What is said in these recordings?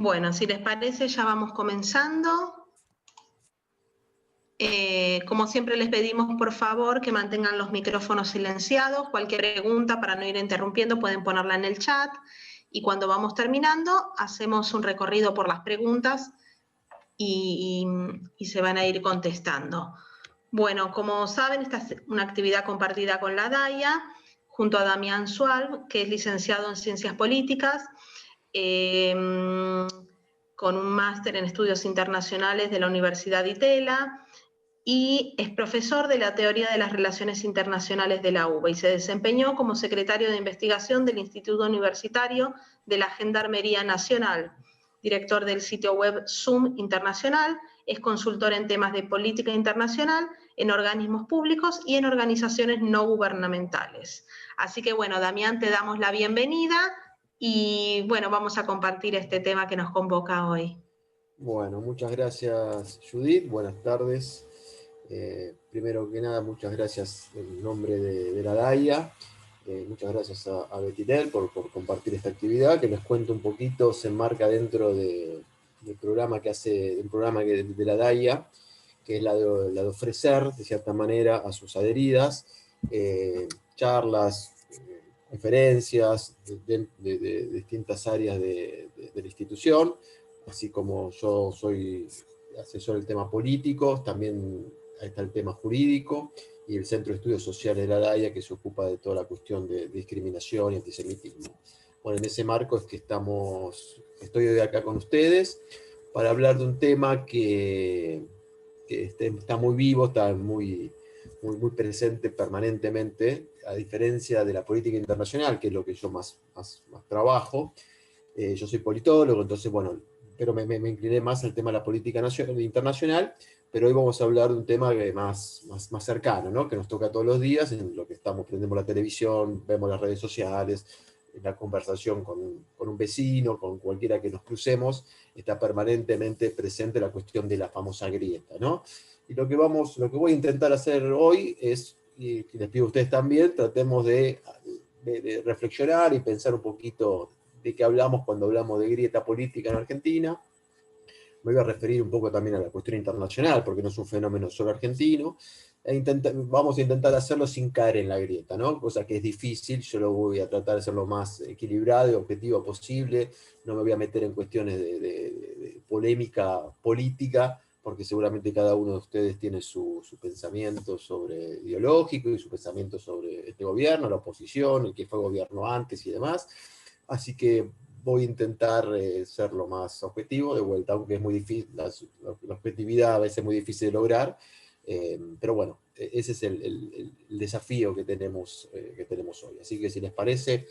Bueno, si les parece, ya vamos comenzando. Como siempre les pedimos, por favor, que mantengan los micrófonos silenciados. Cualquier pregunta, para no ir interrumpiendo, pueden ponerla en el chat. Y cuando vamos terminando, hacemos un recorrido por las preguntas y se van a ir contestando. Bueno, como saben, esta es una actividad compartida con la DAIA, junto a Damián Sualb, que es licenciado en Ciencias Políticas, con un máster en Estudios Internacionales de la Universidad de Itela, y es profesor de la Teoría de las Relaciones Internacionales de la UBA, y se desempeñó como secretario de investigación del Instituto Universitario de la Gendarmería Nacional, director del sitio web Zoom Internacional, es consultor en temas de política internacional, en organismos públicos y en organizaciones no gubernamentales. Así que bueno, Damián, te damos la bienvenida y bueno, vamos a compartir este tema que nos convoca hoy. Bueno, muchas gracias, Judith. Buenas tardes. Primero que nada, muchas gracias en nombre de la DAIA. Muchas gracias a Betitel por compartir esta actividad, que les cuento un poquito, se enmarca dentro del programa de la DAIA, que es la de ofrecer, de cierta manera, a sus adheridas, charlas, conferencias de distintas áreas de la institución. Así como yo soy asesor del tema político, también está el tema jurídico, y el Centro de Estudios Sociales de la DAIA, que se ocupa de toda la cuestión de discriminación y antisemitismo. Bueno, en ese marco es que estoy hoy acá con ustedes para hablar de un tema que está muy vivo, está muy presente permanentemente, a diferencia de la política internacional, que es lo que yo más trabajo. Yo soy politólogo, entonces, bueno, pero me incliné más al tema de la política internacional, pero hoy vamos a hablar de un tema más cercano, ¿no? Que nos toca todos los días, en lo que prendemos la televisión, vemos las redes sociales, en la conversación con un vecino, con cualquiera que nos crucemos, está permanentemente presente la cuestión de la famosa grieta, ¿no? Y lo que voy a intentar hacer hoy es, y les pido a ustedes también, tratemos de reflexionar y pensar un poquito de qué hablamos cuando hablamos de grieta política en Argentina. Me voy a referir un poco también a la cuestión internacional, porque no es un fenómeno solo argentino. Vamos a intentar hacerlo sin caer en la grieta, ¿no? Cosa que es difícil. Yo lo voy a tratar de ser lo más equilibrado y objetivo posible. No me voy a meter en cuestiones de polémica política, porque seguramente cada uno de ustedes tiene su pensamiento ideológico y su pensamiento sobre este gobierno, la oposición, el que fue gobierno antes y demás. Así que voy a intentar ser lo más objetivo, de vuelta, aunque es muy difícil, la objetividad a veces es muy difícil de lograr, pero bueno, ese es el desafío que tenemos hoy. Así que si les parece,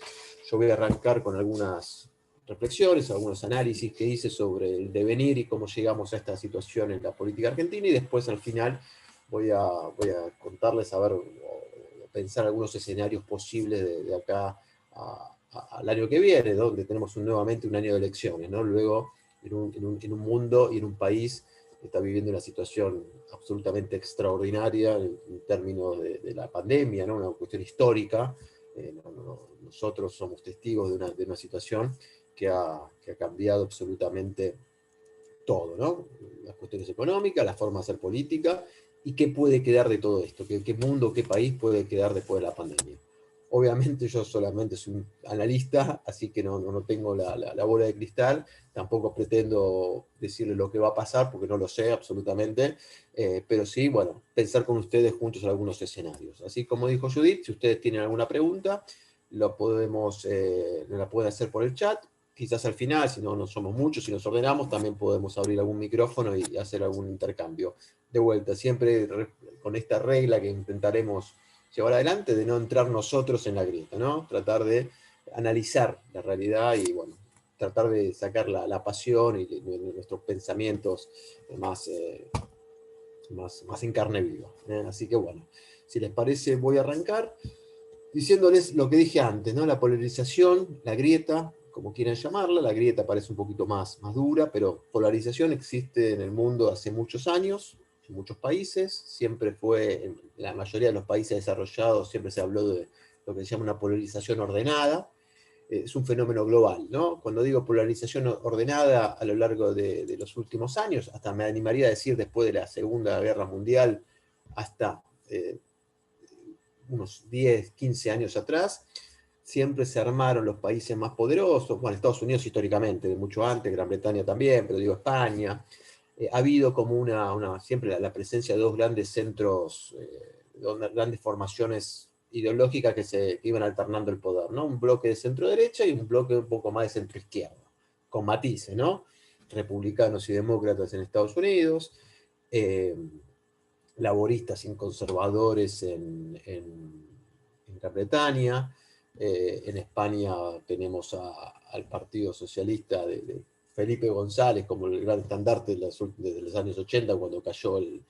yo voy a arrancar con algunas reflexiones, algunos análisis que hice sobre el devenir y cómo llegamos a esta situación en la política argentina, y después al final voy a contarles, pensar algunos escenarios posibles de acá al año que viene, donde tenemos nuevamente un año de elecciones, ¿no? Luego, en un mundo y en un país que está viviendo una situación absolutamente extraordinaria en términos de la pandemia, ¿no? Una cuestión histórica. Nosotros somos testigos de una situación que ha cambiado absolutamente todo, ¿no? Las cuestiones económicas, la forma de hacer política, y qué puede quedar de todo esto, qué mundo, qué país puede quedar después de la pandemia. Obviamente yo solamente soy un analista, así que no tengo la bola de cristal, tampoco pretendo decirle lo que va a pasar, porque no lo sé absolutamente, pero sí, bueno, pensar con ustedes juntos en algunos escenarios. Así como dijo Judith, si ustedes tienen alguna pregunta, la pueden hacer por el chat. Quizás al final, si no somos muchos, si nos ordenamos, también podemos abrir algún micrófono y hacer algún intercambio. De vuelta, siempre con esta regla que intentaremos llevar adelante, de no entrar nosotros en la grieta, ¿no? Tratar de analizar la realidad y, bueno, tratar de sacar la pasión y nuestros pensamientos más en carne viva. Así que, bueno, si les parece, voy a arrancar diciéndoles lo que dije antes, ¿no? La polarización, la grieta, como quieran llamarla. La grieta parece un poquito más dura, pero polarización existe en el mundo hace muchos años, en muchos países. Siempre fue, en la mayoría de los países desarrollados, siempre se habló de lo que se llama una polarización ordenada. es un fenómeno global, ¿no? Cuando digo polarización ordenada a lo largo de los últimos años, hasta me animaría a decir después de la Segunda Guerra Mundial, hasta unos 10, 15 años atrás, siempre se armaron los países más poderosos, bueno, Estados Unidos históricamente, de mucho antes, Gran Bretaña también, pero digo España. Ha habido como siempre la presencia de dos grandes centros, grandes formaciones ideológicas que iban alternando el poder, ¿no? Un bloque de centro-derecha y un bloque un poco más de centro-izquierda, con matices, ¿no? Republicanos y demócratas en Estados Unidos, laboristas y conservadores en Gran Bretaña. En España tenemos al Partido Socialista de Felipe González como el gran estandarte de los años 80, cuando cayó el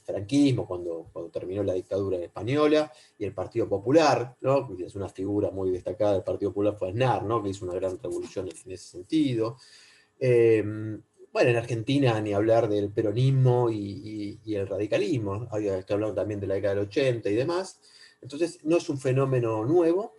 franquismo, cuando terminó la dictadura española, y el Partido Popular, ¿no? Que es una figura muy destacada del Partido Popular, fue Aznar, ¿no? Que hizo una gran revolución en ese sentido. Bueno, en Argentina ni hablar del peronismo y el radicalismo, estoy hablando también de la década del 80 y demás. Entonces no es un fenómeno nuevo,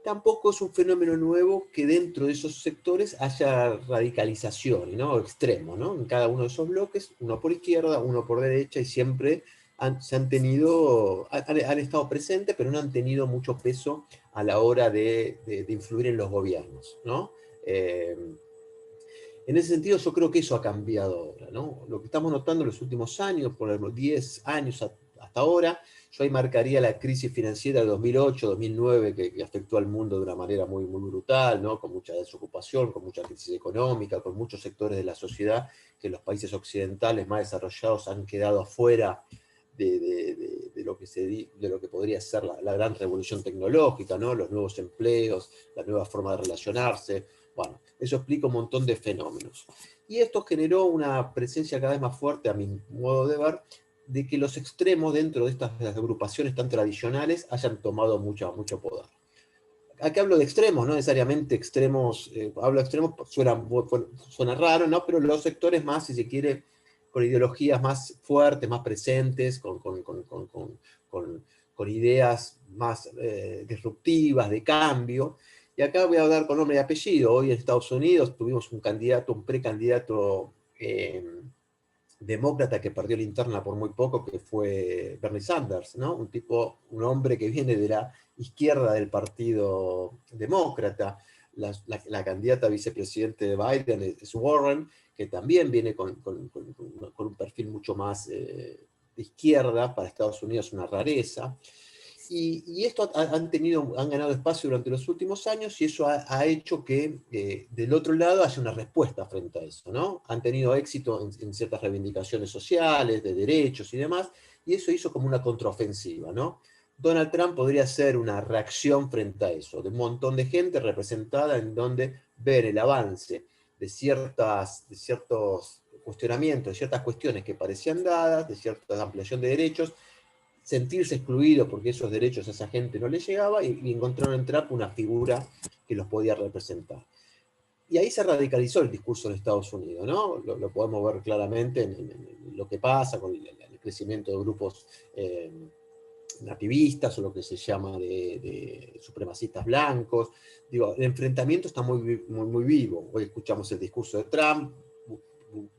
tampoco es un fenómeno nuevo que dentro de esos sectores haya radicalización, ¿no? Extremo, ¿no? En cada uno de esos bloques, uno por izquierda, uno por derecha, y siempre han estado presentes, pero no han tenido mucho peso a la hora de influir en los gobiernos, ¿no? En ese sentido, yo creo que eso ha cambiado ahora, ¿no? Lo que estamos notando en los últimos años, por los 10 años hasta ahora, yo ahí marcaría la crisis financiera de 2008, 2009, que afectó al mundo de una manera muy, muy brutal, ¿no? Con mucha desocupación, con mucha crisis económica, con muchos sectores de la sociedad que los países occidentales más desarrollados han quedado afuera de lo que podría ser la gran revolución tecnológica, ¿no? Los nuevos empleos, la nueva forma de relacionarse. Bueno, eso explica un montón de fenómenos. Y esto generó una presencia cada vez más fuerte, a mi modo de ver, de que los extremos dentro de estas agrupaciones tan tradicionales hayan tomado mucho poder. Aquí hablo de extremos, no necesariamente extremos, hablo de extremos, suena raro, ¿no? Pero los sectores más, si se quiere, con ideologías más fuertes, más presentes, con ideas más disruptivas, de cambio. Y acá voy a hablar con nombre y apellido. Hoy en Estados Unidos tuvimos un precandidato demócrata que perdió la interna por muy poco, que fue Bernie Sanders, ¿no? Un hombre que viene de la izquierda del Partido Demócrata. La candidata vicepresidente de Biden es Warren, que también viene con un perfil mucho más de izquierda, para Estados Unidos una rareza. Y esto han ganado espacio durante los últimos años, y eso ha hecho que del otro lado haya una respuesta frente a eso, ¿no? Han tenido éxito en ciertas reivindicaciones sociales, de derechos y demás, y eso hizo como una contraofensiva, ¿no? Donald Trump podría ser una reacción frente a eso, de un montón de gente representada en donde ver el avance de ciertos cuestionamientos, de ciertas cuestiones que parecían dadas, de cierta ampliación de derechos, sentirse excluido porque esos derechos a esa gente no les llegaba, y encontraron en Trump una figura que los podía representar. Y ahí se radicalizó el discurso en Estados Unidos, ¿no? Lo podemos ver claramente en lo que pasa con el crecimiento de grupos nativistas, o lo que se llama de supremacistas blancos. Digo, el enfrentamiento está muy vivo. Hoy escuchamos el discurso de Trump,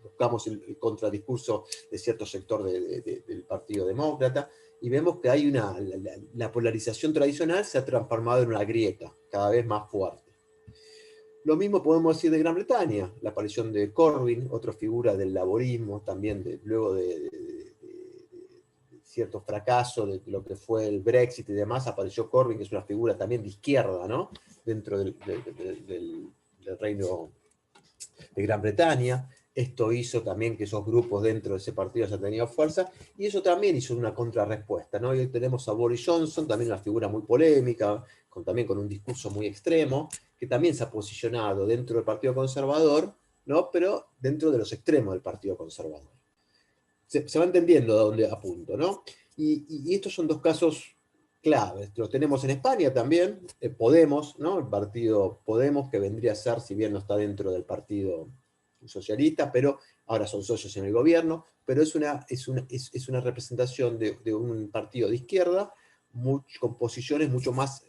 buscamos el contradiscurso de cierto sector del Partido Demócrata, y vemos que hay la polarización tradicional se ha transformado en una grieta cada vez más fuerte. Lo mismo podemos decir de Gran Bretaña, la aparición de Corbyn, otra figura del laborismo, también luego de cierto fracaso de lo que fue el Brexit y demás, apareció Corbyn, que es una figura también de izquierda, ¿no? Dentro del reino de Gran Bretaña. Esto hizo también que esos grupos dentro de ese partido hayan tenido fuerza, y eso también hizo una contrarrespuesta, ¿no? Y hoy tenemos a Boris Johnson, también una figura muy polémica, también con un discurso muy extremo, que también se ha posicionado dentro del Partido Conservador, ¿no? Pero dentro de los extremos del Partido Conservador. Se va entendiendo a dónde apunto, ¿no? Y estos son dos casos claves. Lo tenemos en España también, Podemos, ¿no? El partido Podemos, que vendría a ser, si bien no está dentro del Partido Socialista, pero ahora son socios en el gobierno, pero es una representación de un partido de izquierda con posiciones mucho más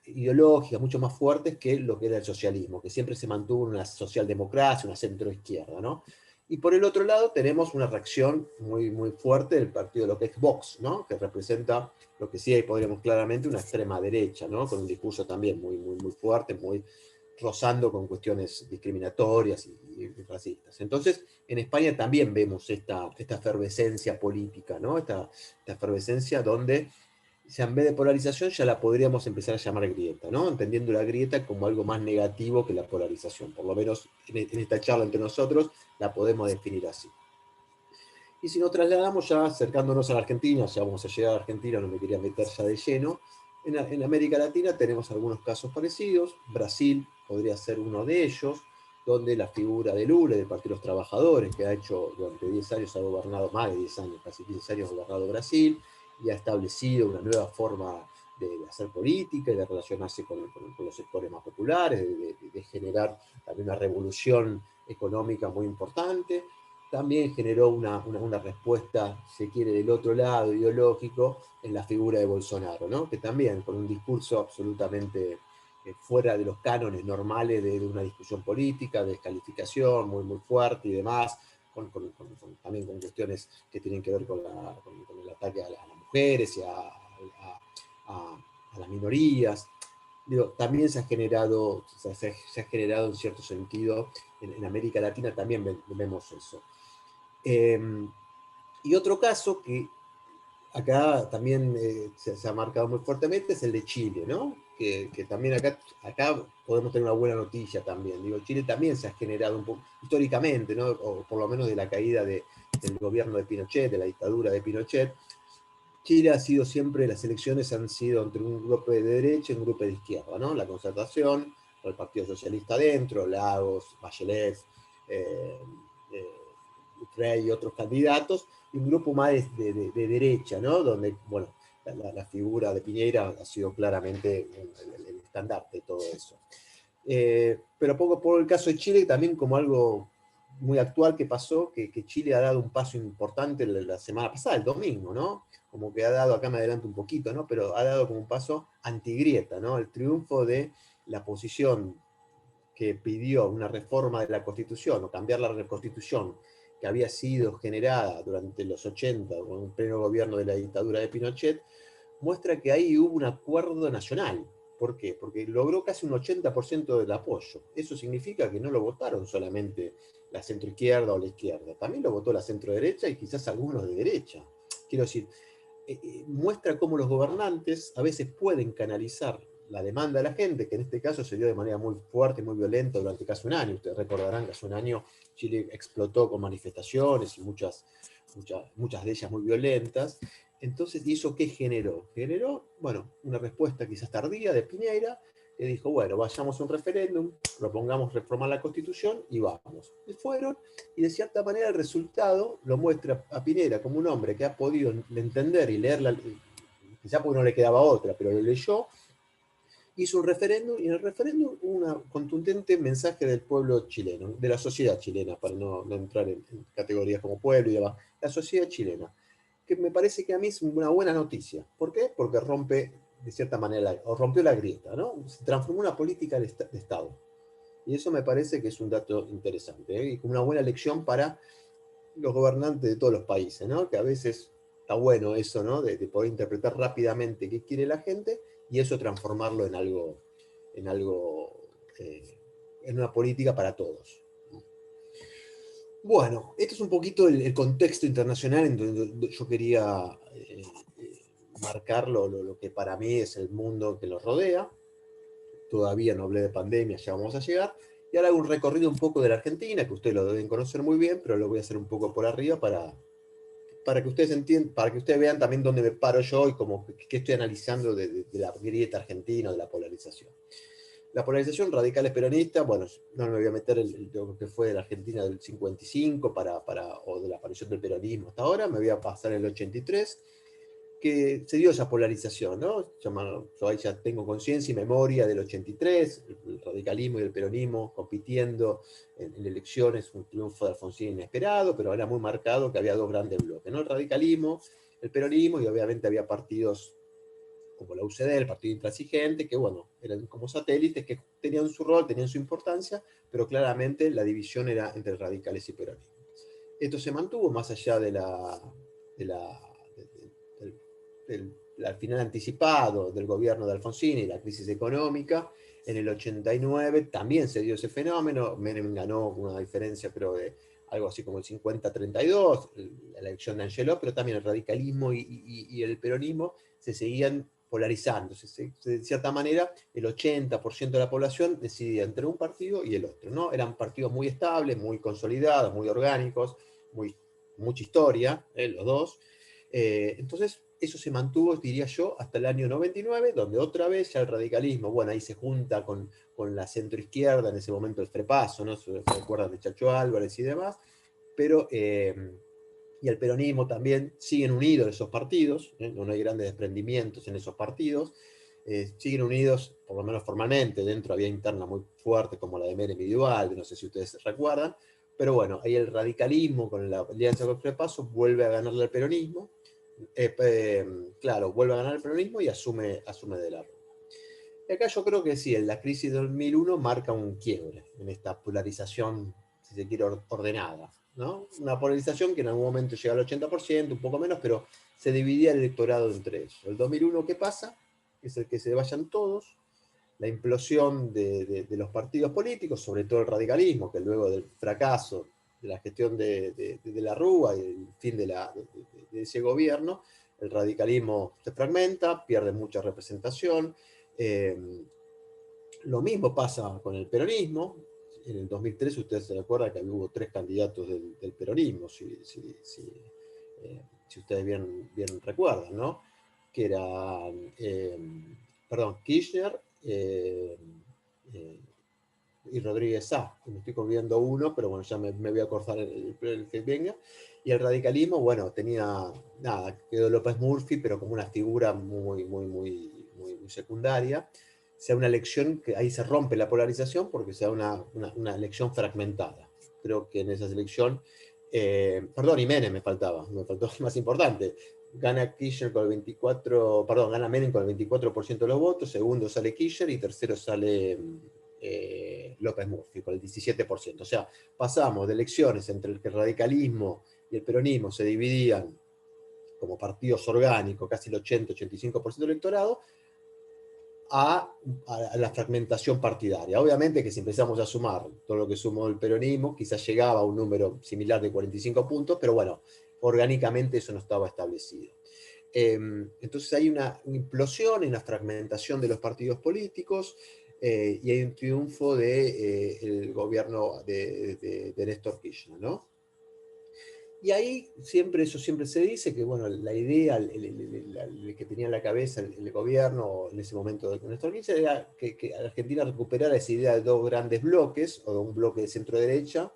ideológicas mucho más fuertes que lo que era el socialismo, que siempre se mantuvo una socialdemocracia, una centroizquierda, ¿no? Y por el otro lado tenemos una reacción muy, muy fuerte del partido de lo que es Vox, ¿no? Que representa lo que sí ahí podríamos claramente una extrema derecha, ¿no? Con un discurso también muy, muy, muy fuerte, muy rozando con cuestiones discriminatorias y racistas. Entonces, en España también vemos esta efervescencia política, ¿no? Esta efervescencia donde ya en vez de polarización ya la podríamos empezar a llamar grieta, ¿no? Entendiendo la grieta como algo más negativo que la polarización. Por lo menos en esta charla entre nosotros la podemos definir así. Y si nos trasladamos ya acercándonos a la Argentina, ya vamos a llegar a Argentina, no me quería meter ya de lleno, en América Latina tenemos algunos casos parecidos, Brasil podría ser uno de ellos, donde la figura de Lula, del Partido de los Trabajadores, que ha hecho durante 10 años, ha gobernado más de 10 años, casi 15 años ha gobernado Brasil, y ha establecido una nueva forma de hacer política y de relacionarse con los sectores más populares, de generar también una revolución económica muy importante. También generó una respuesta, se quiere, del otro lado, ideológico, en la figura de Bolsonaro, ¿no? Que también, con un discurso absolutamente fuera de los cánones normales de una discusión política, de descalificación muy, muy fuerte y demás, también con cuestiones que tienen que ver con el ataque a las mujeres y a las minorías. Digo, también se ha generado en cierto sentido, en América Latina también vemos eso. Y otro caso que acá también se ha marcado muy fuertemente es el de Chile, ¿no? Que también acá podemos tener una buena noticia también. Digo, Chile también se ha generado un poco, históricamente, ¿no? O por lo menos de la caída del gobierno de Pinochet, de la dictadura de Pinochet. Chile ha sido siempre, las elecciones han sido entre un grupo de derecha y un grupo de izquierda, ¿no? La Concertación, el Partido Socialista adentro, Lagos, Bachelet, eh, Frey y otros candidatos, y un grupo más de derecha, ¿no? Donde, bueno, la figura de Piñera ha sido claramente el estandarte de todo eso. Pero poco por el caso de Chile, también como algo muy actual que pasó, que Chile ha dado un paso importante la semana pasada, el domingo, ¿no? Como que ha dado, acá me adelanto un poquito, ¿no? Pero ha dado como un paso antigrieta, ¿no? El triunfo de la posición que pidió una reforma de la Constitución o cambiar la Constitución que había sido generada durante los 80 con el pleno gobierno de la dictadura de Pinochet, muestra que ahí hubo un acuerdo nacional. ¿Por qué? Porque logró casi un 80% del apoyo. Eso significa que no lo votaron solamente la centroizquierda o la izquierda, también lo votó la centroderecha y quizás algunos de derecha. Quiero decir, muestra cómo los gobernantes a veces pueden canalizar la demanda de la gente, que en este caso se dio de manera muy fuerte y muy violenta durante casi un año. Ustedes recordarán que hace un año Chile explotó con manifestaciones y muchas de ellas muy violentas. Entonces, ¿y eso qué generó? Generó, bueno, una respuesta quizás tardía de Piñera, que dijo, bueno, vayamos a un referéndum, propongamos reformar la Constitución y vamos. Y fueron, y de cierta manera el resultado lo muestra a Piñera como un hombre que ha podido entender y leerla, quizás porque no le quedaba otra, pero lo leyó, hizo un referéndum, y en el referéndum un contundente mensaje del pueblo chileno, de la sociedad chilena, para no entrar en categorías como pueblo y demás, la sociedad chilena, que me parece que a mí es una buena noticia. ¿Por qué? Porque rompe, de cierta manera, o rompió la grieta, ¿no? Se transformó en una política de Estado. Y eso me parece que es un dato interesante, ¿eh? Y como una buena lección para los gobernantes de todos los países, ¿no? Que a veces está bueno eso, ¿no? De poder interpretar rápidamente qué quiere la gente y eso transformarlo en algo, en una política para todos. Bueno, este es un poquito el contexto internacional en donde yo quería marcar lo que para mí es el mundo que nos rodea. Todavía no hablé de pandemia, ya vamos a llegar. Y ahora hago un recorrido un poco de la Argentina, que ustedes lo deben conocer muy bien, pero lo voy a hacer un poco por arriba para que ustedes entiendan, para que ustedes vean también dónde me paro yo y qué estoy analizando de la grieta argentina, de la polarización. La polarización radicales peronista, bueno, no me voy a meter lo que fue de la Argentina del 55 o de la aparición del peronismo hasta ahora, me voy a pasar el 83, que se dio esa polarización, ¿no? Yo ahí ya tengo conciencia y memoria del 83, el radicalismo y el peronismo compitiendo en elecciones, un triunfo de Alfonsín inesperado, pero era muy marcado que había dos grandes bloques, ¿no? El radicalismo, el peronismo, y obviamente había partidos como la UCD, el Partido Intransigente, que bueno, eran como satélites que tenían su rol, tenían su importancia, pero claramente la división era entre radicales y peronistas. Esto se mantuvo más allá de del final anticipado del gobierno de Alfonsín y la crisis económica. En el 89 también se dio ese fenómeno. Menem ganó con una diferencia, creo, de algo así como el 50-32, la elección de Angeló, pero también el radicalismo y el peronismo se seguían polarizando. De cierta manera, el 80% de la población decidía entre un partido y el otro, ¿no? Eran partidos muy estables, muy consolidados, muy orgánicos, mucha historia, los dos. Entonces, eso se mantuvo, diría yo, hasta el año 99, donde otra vez ya el radicalismo, bueno, ahí se junta con la centroizquierda, en ese momento el Frepaso, ¿no? Se acuerdan de Chacho Álvarez y demás, pero, y el peronismo también, siguen unidos esos partidos, no hay grandes desprendimientos en esos partidos, siguen unidos, por lo menos formalmente, dentro había interna muy fuerte, como la de Menem individual, no sé si ustedes se recuerdan, pero bueno, ahí el radicalismo con la alianza con el Frepaso vuelve a ganarle al peronismo, claro, vuelve a ganar el peronismo y asume de la Rúa. Y acá yo creo que sí, la crisis de 2001 marca un quiebre en esta polarización, si se quiere, ordenada, ¿no? Una polarización que en algún momento llega al 80%, un poco menos, pero se dividía el electorado entre ellos. El 2001, ¿qué pasa? Es el que se vayan todos, la implosión de los partidos políticos, sobre todo el radicalismo, que luego del fracaso de la gestión de la Rúa y el fin de ese gobierno, el radicalismo se fragmenta, pierde mucha representación. Lo mismo pasa con el peronismo. En el 2003 ustedes se recuerdan que hubo 3 candidatos del peronismo, si ustedes bien recuerdan, ¿no? Que eran, Kirchner, y Rodríguez Sá, me estoy olvidando uno, pero bueno, ya me voy a cortar el que venga. Y el radicalismo, bueno, tenía, nada, quedó López Murphy, pero como una figura muy secundaria. Sea una elección que ahí se rompe la polarización porque sea una elección fragmentada. Creo que en esa elección, perdón, y Menem me faltó más importante. Gana Kirchner con el 24, perdón, gana Menem con el 24% de los votos, segundo sale Kirchner y tercero sale López Murphy con el 17%. O sea, pasamos de elecciones entre el que el radicalismo y el peronismo se dividían como partidos orgánicos, casi el 80-85% del electorado, a la fragmentación partidaria. Obviamente que si empezamos a sumar todo lo que sumó el peronismo, quizás llegaba a un número similar de 45 puntos, pero bueno, orgánicamente eso no estaba establecido. Entonces hay una implosión y una fragmentación de los partidos políticos, y hay un triunfo del gobierno de Néstor Kirchner, ¿no? Y ahí eso siempre se dice que, bueno, la idea el que tenía en la cabeza el gobierno en ese momento de Néstor Kirchner era que Argentina recuperara esa idea de 2 grandes bloques, o de un bloque de centro-derecha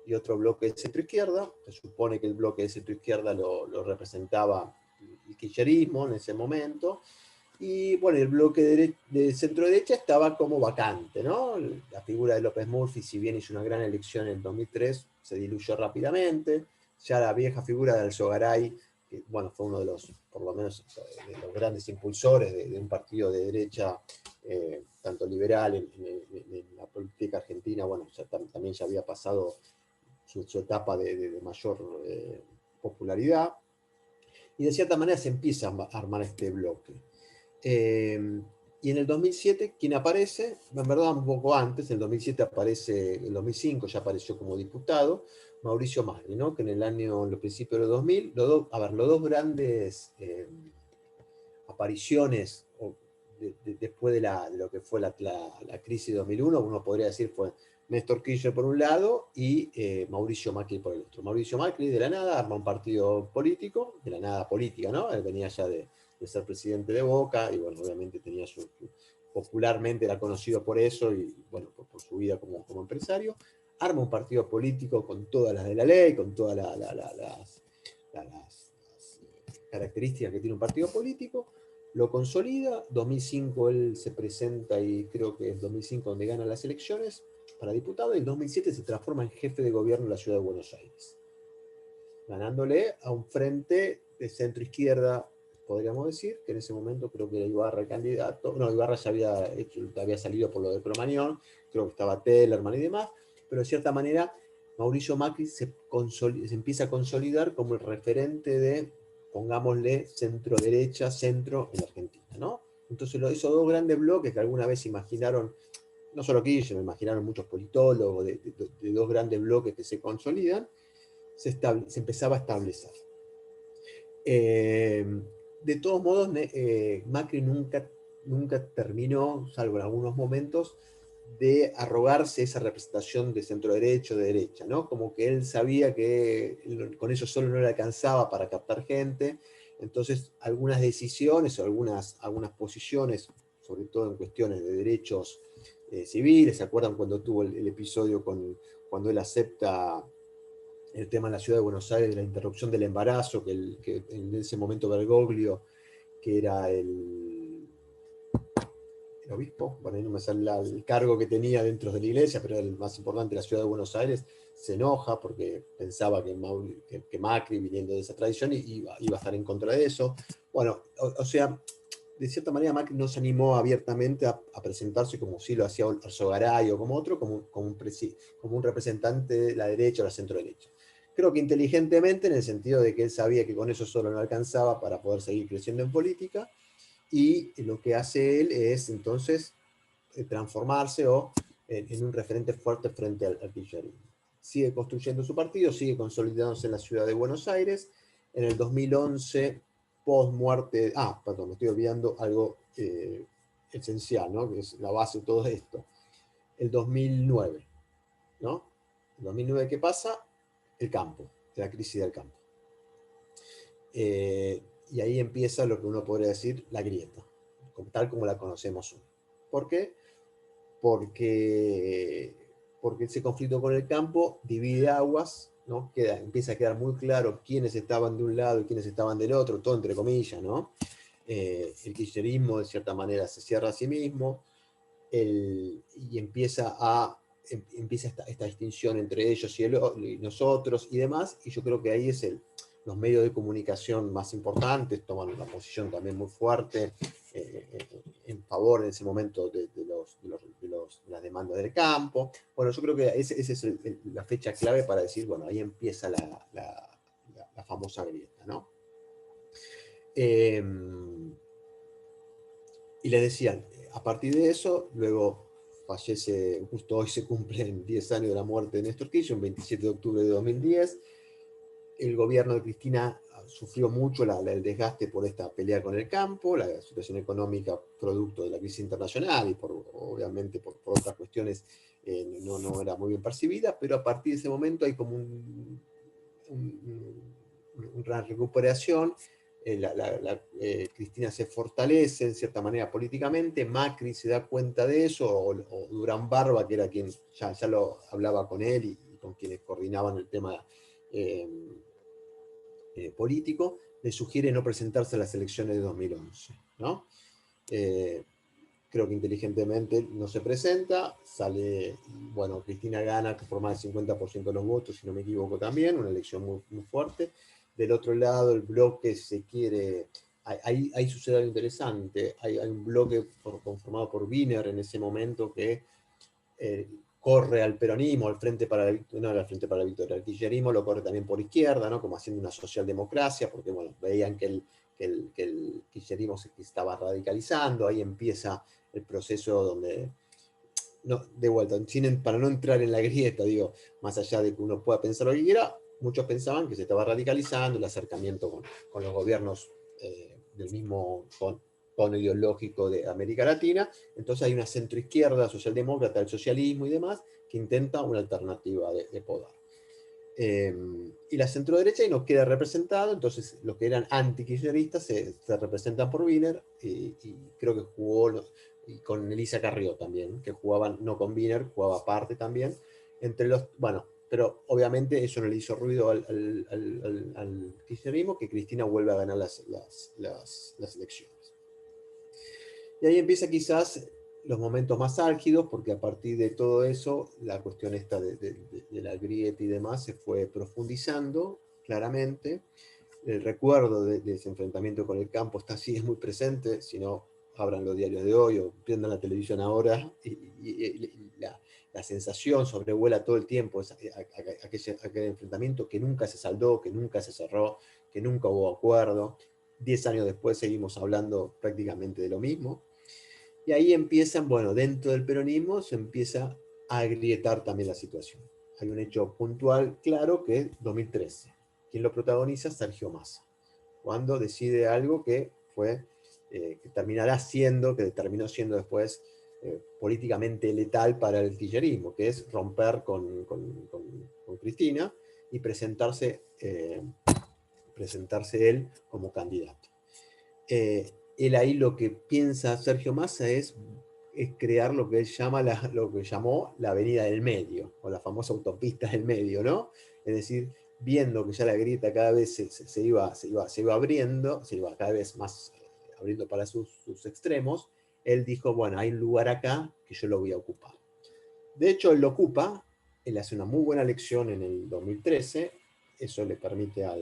y otro bloque de centro-izquierda. Se supone que el bloque de centro-izquierda lo representaba el kirchnerismo en ese momento, y bueno, el bloque de centro-derecha estaba como vacante, ¿no? La figura de López Murphy, si bien hizo una gran elección en el 2003, se diluyó rápidamente. Ya la vieja figura de Alzogaray, que bueno, fue uno de los, por lo menos, de los grandes impulsores de un partido de derecha, tanto liberal en la política argentina, bueno, también ya había pasado su etapa de mayor popularidad. Y de cierta manera se empieza a armar este bloque. Y en el 2007, ¿quién aparece? En verdad, un poco antes, en el 2007 aparece, en el 2005 ya apareció como diputado, Mauricio Macri, ¿no? Que en los principios de los 2000, los dos grandes apariciones después de lo que fue la crisis de 2001, uno podría decir fue Néstor Kirchner por un lado y Mauricio Macri por el otro. Mauricio Macri de la nada arma un partido político, de la nada política, ¿no? Él venía ya de ser presidente de Boca, y bueno, obviamente tenía popularmente era conocido por eso, y bueno, por su vida como empresario. Arma un partido político con todas las de la ley, con todas las características que tiene un partido político, lo consolida. 2005 él se presenta, y creo que es 2005 donde gana las elecciones para diputado, y en 2007 se transforma en jefe de gobierno de la ciudad de Buenos Aires, ganándole a un frente de centro izquierda podríamos decir, que en ese momento creo que era Ibarra el candidato, no, Ibarra ya había salido por lo de Cromañón, creo que estaba Tellerman y demás, pero de cierta manera Mauricio Macri se empieza a consolidar como el referente de, pongámosle, centro-derecha, centro en Argentina, ¿no? Entonces esos dos grandes bloques que alguna vez imaginaron, no solo Kirchner, me imaginaron muchos politólogos, de dos grandes bloques que se consolidan, se empezaba a establecer. De todos modos, Macri nunca terminó, salvo en algunos momentos, de arrogarse esa representación de centro derecho, de derecha, ¿no? Como que él sabía que con eso solo no le alcanzaba para captar gente, entonces algunas decisiones o algunas posiciones, sobre todo en cuestiones de derechos civiles, ¿se acuerdan cuando tuvo el episodio cuando él acepta el tema en la ciudad de Buenos Aires de la interrupción del embarazo, que en ese momento Bergoglio, que era el obispo, bueno, ahí no me sale el cargo que tenía dentro de la iglesia, pero era el más importante de la ciudad de Buenos Aires, se enoja porque pensaba que Macri, viniendo de esa tradición, iba a estar en contra de eso. Bueno, o sea, de cierta manera Macri no se animó abiertamente a presentarse como si lo hacía Arzogaray o como otro, como un representante de la derecha o la centro derecha. Creo que inteligentemente, en el sentido de que él sabía que con eso solo no alcanzaba para poder seguir creciendo en política, y lo que hace él es entonces transformarse en un referente fuerte frente al kirchnerismo. Sigue construyendo su partido, sigue consolidándose en la ciudad de Buenos Aires. En el 2011, post muerte, perdón, me estoy olvidando algo esencial, ¿no? Que es la base de todo esto. El 2009, ¿no? El 2009, ¿qué pasa? El campo, la crisis del campo. Y ahí empieza lo que uno podría decir la grieta, tal como la conocemos hoy. ¿Por qué? Porque ese conflicto con el campo divide aguas, ¿no? Empieza a quedar muy claro quiénes estaban de un lado y quiénes estaban del otro, todo entre comillas, ¿no? El kirchnerismo de cierta manera se cierra a sí mismo, y empieza esta distinción entre ellos y nosotros y demás, y yo creo que ahí los medios de comunicación más importantes toman una posición también muy fuerte en favor en ese momento de las demandas del campo. Bueno, yo creo que esa es la fecha clave para decir, bueno, ahí empieza la famosa grieta, ¿no? Y les decían, a partir de eso, luego fallece, justo hoy se cumplen 10 años de la muerte de Néstor Kirchner, el 27 de octubre de 2010. El gobierno de Cristina sufrió mucho el desgaste por esta pelea con el campo, la situación económica producto de la crisis internacional y obviamente por otras cuestiones no era muy bien percibida, pero a partir de ese momento hay como una recuperación. Cristina se fortalece en cierta manera políticamente, Macri se da cuenta de eso, o Durán Barba, que era quien ya lo hablaba con él y con quienes coordinaban el tema político, le sugiere no presentarse a las elecciones de 2011, ¿no? Creo que inteligentemente no se presenta, sale, bueno, Cristina gana por más del 50% de los votos, si no me equivoco también, una elección muy, muy fuerte. Del otro lado, el bloque se quiere, ahí sucede algo interesante, hay un bloque conformado por Wiener en ese momento que corre al peronismo, al Frente para la Victoria, no al Frente para la Victoria, al kirchnerismo lo corre también por izquierda, ¿no? Como haciendo una socialdemocracia, porque bueno, veían que el kirchnerismo se estaba radicalizando, ahí empieza el proceso donde, no, de vuelta, para no entrar en la grieta, digo, más allá de que uno pueda pensar lo que quiera, muchos pensaban que se estaba radicalizando el acercamiento con los gobiernos del mismo tono ideológico de América Latina, entonces hay una centroizquierda socialdemócrata, el socialismo y demás, que intenta una alternativa de poder. Y la centroderecha y nos queda representado, entonces los que eran anti-kirchneristas se representan por Wiener, y creo que jugó y con Elisa Carrió también, que jugaban no con Wiener, jugaba aparte también, bueno, pero obviamente eso no le hizo ruido al kirchnerismo, que Cristina vuelve a ganar las elecciones. Y ahí empieza quizás los momentos más álgidos, porque a partir de todo eso, la cuestión esta de la grieta y demás se fue profundizando claramente. el recuerdo de ese enfrentamiento con el campo sí, es muy presente, si no, abran los diarios de hoy o prendan la televisión ahora, y la sensación sobrevuela todo el tiempo aquel enfrentamiento que nunca se saldó, que nunca se cerró, que nunca hubo acuerdo. 10 años después seguimos hablando prácticamente de lo mismo. Y ahí empiezan, bueno, dentro del peronismo se empieza a agrietar también la situación. Hay un hecho puntual, claro, que es 2013. ¿Quién lo protagoniza? Sergio Massa. Cuando decide algo que terminó siendo después políticamente letal para el kirchnerismo, que es romper con Cristina y presentarse él como candidato. Él ahí lo que piensa Sergio Massa es crear lo que él lo que llamó la avenida del medio, o la famosa autopista del medio, ¿no? Es decir, viendo que ya la grieta cada vez se iba abriendo, se iba cada vez más abriendo para sus extremos, él dijo, bueno, hay un lugar acá que yo lo voy a ocupar. De hecho, él lo ocupa, él hace una muy buena elección en el 2013, eso le permite a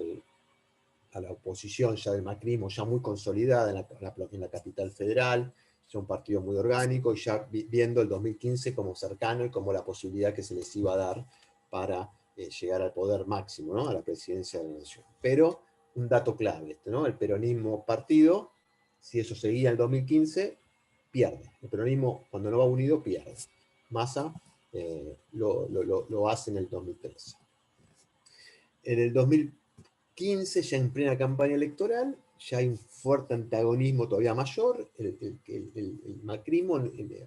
la oposición ya del macrismo, ya muy consolidada en la capital federal, ya un partido muy orgánico, y ya viendo el 2015 como cercano y como la posibilidad que se les iba a dar para llegar al poder máximo, ¿no? A la presidencia de la nación. Pero un dato clave, ¿no? El peronismo partido, si eso seguía en el 2015, pierde. El peronismo, cuando no va unido, pierde. Massa lo hace en el 2013. En el 2015, ya en plena campaña electoral, ya hay un fuerte antagonismo todavía mayor. El macrismo,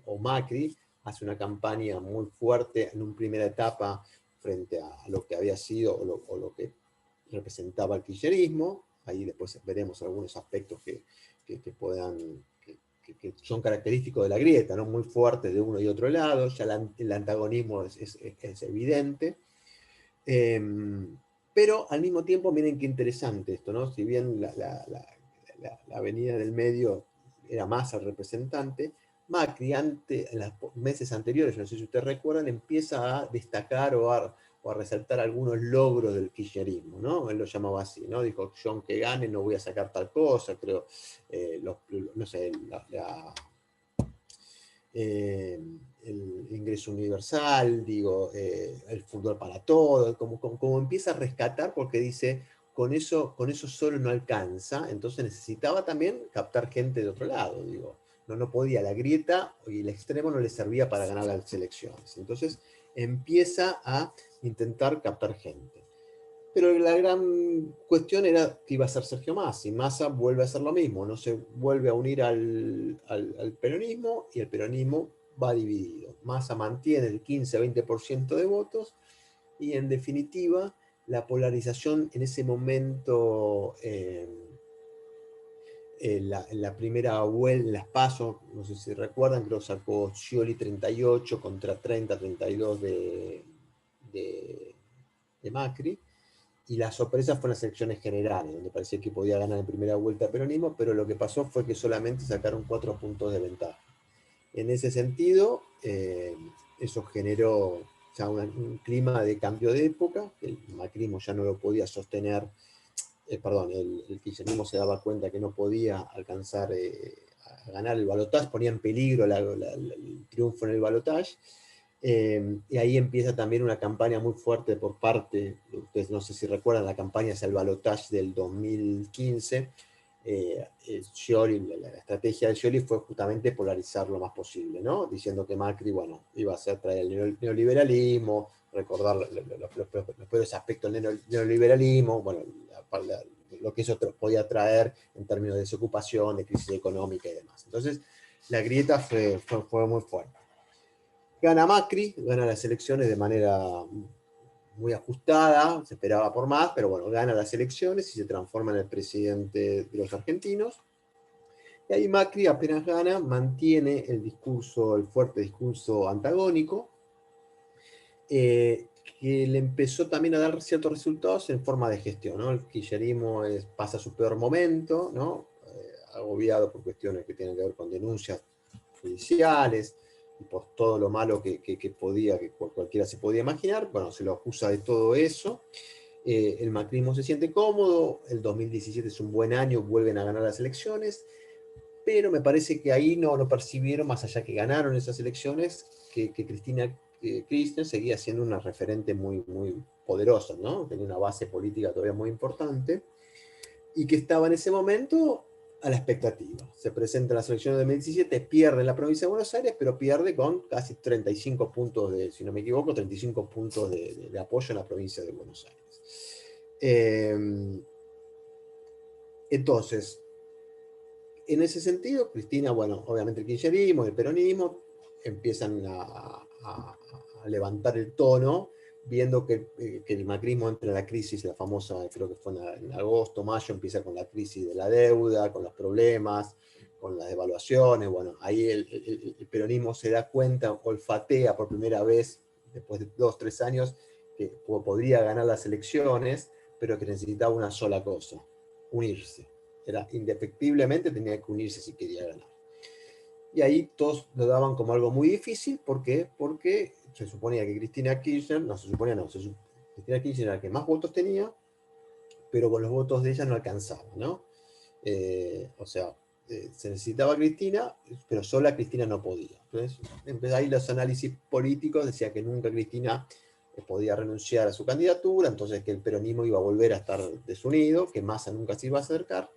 o Macri, hace una campaña muy fuerte en una primera etapa frente a lo que había sido o lo que representaba el kirchnerismo. Ahí después veremos algunos aspectos que son característicos de la grieta, ¿no? Muy fuertes de uno y otro lado. Ya el antagonismo es evidente. Pero al mismo tiempo, miren qué interesante esto, ¿no? Si bien la avenida del medio era más el representante, Macri, en los meses anteriores, no sé si ustedes recuerdan, empieza a destacar o a resaltar algunos logros del kirchnerismo, ¿no? Él lo llamaba así, ¿no? Dijo, yo aunque gane no voy a sacar tal cosa, creo, no sé, el ingreso universal, digo, el fútbol para todos, como empieza a rescatar, porque dice, con eso solo no alcanza, entonces necesitaba también captar gente de otro lado, digo, no podía, la grieta y el extremo no le servía para ganar las elecciones, entonces empieza a intentar captar gente. Pero la gran cuestión era que iba a ser Sergio Massa, y Massa vuelve a hacer lo mismo, no se vuelve a unir al peronismo, y el peronismo va dividido. Massa mantiene el 15-20% de votos, y en definitiva, la polarización en ese momento, en la primera vuelta, en las PASO, no sé si recuerdan, creo que sacó Scioli 38 contra 30-32 de Macri. Y la sorpresa fue en las elecciones generales, donde parecía que podía ganar en primera vuelta el peronismo, pero lo que pasó fue que solamente sacaron 4 puntos de ventaja. En ese sentido, eso generó ya un clima de cambio de época, el macrismo ya no lo podía sostener, el kirchnerismo se daba cuenta que no podía alcanzar a ganar el balotaje, ponía en peligro el triunfo en el balotaje. Y ahí empieza también una campaña muy fuerte por parte, ustedes no sé si recuerdan, la campaña hacia el balotaje del 2015. La estrategia de Scioli fue justamente polarizar lo más posible, ¿no? Diciendo que Macri, bueno, iba a hacer traer el neoliberalismo, recordar los peores aspectos del neoliberalismo, bueno, lo que eso podía traer en términos de desocupación, de crisis económica y demás. Entonces, la grieta fue muy fuerte. Gana Macri, gana las elecciones de manera muy ajustada, se esperaba por más, pero bueno, gana las elecciones y se transforma en el presidente de los argentinos. Y ahí Macri, apenas gana, mantiene el fuerte discurso antagónico, que le empezó también a dar ciertos resultados en forma de gestión, ¿no? El kirchnerismo pasa su peor momento, ¿no? Agobiado por cuestiones que tienen que ver con denuncias judiciales, y por todo lo malo que cualquiera se podía imaginar, bueno, se lo acusa de todo eso, el macrismo se siente cómodo, el 2017 es un buen año, vuelven a ganar las elecciones, pero me parece que ahí no percibieron, más allá que ganaron esas elecciones, que Cristina Kirchner seguía siendo una referente muy, muy poderosa, ¿no? Tenía una base política todavía muy importante, y que estaba en ese momento a la expectativa. Se presenta en las elecciones de 2017, pierde en la provincia de Buenos Aires, pero pierde con casi 35 puntos, si no me equivoco, 35 puntos de apoyo en la provincia de Buenos Aires. Entonces, en ese sentido, Cristina, bueno, obviamente el kirchnerismo, el peronismo, empiezan a levantar el tono, viendo que el macrismo entra en la crisis, la famosa, creo que fue en agosto, mayo, empieza con la crisis de la deuda, con los problemas, con las devaluaciones. Bueno, ahí el peronismo se da cuenta, olfatea por primera vez, después de 2 o 3 años, que podría ganar las elecciones, pero que necesitaba una sola cosa: unirse. Era indefectiblemente, tenía que unirse si quería ganar. Y ahí todos lo daban como algo muy difícil. ¿Por qué? Porque se suponía que Cristina Kirchner, Cristina Kirchner era la que más votos tenía, pero con los votos de ella no alcanzaba, ¿no? Se necesitaba Cristina, pero sola Cristina no podía. Entonces, ahí los análisis políticos decían que nunca Cristina podía renunciar a su candidatura, entonces que el peronismo iba a volver a estar desunido, que Massa nunca se iba a acercar.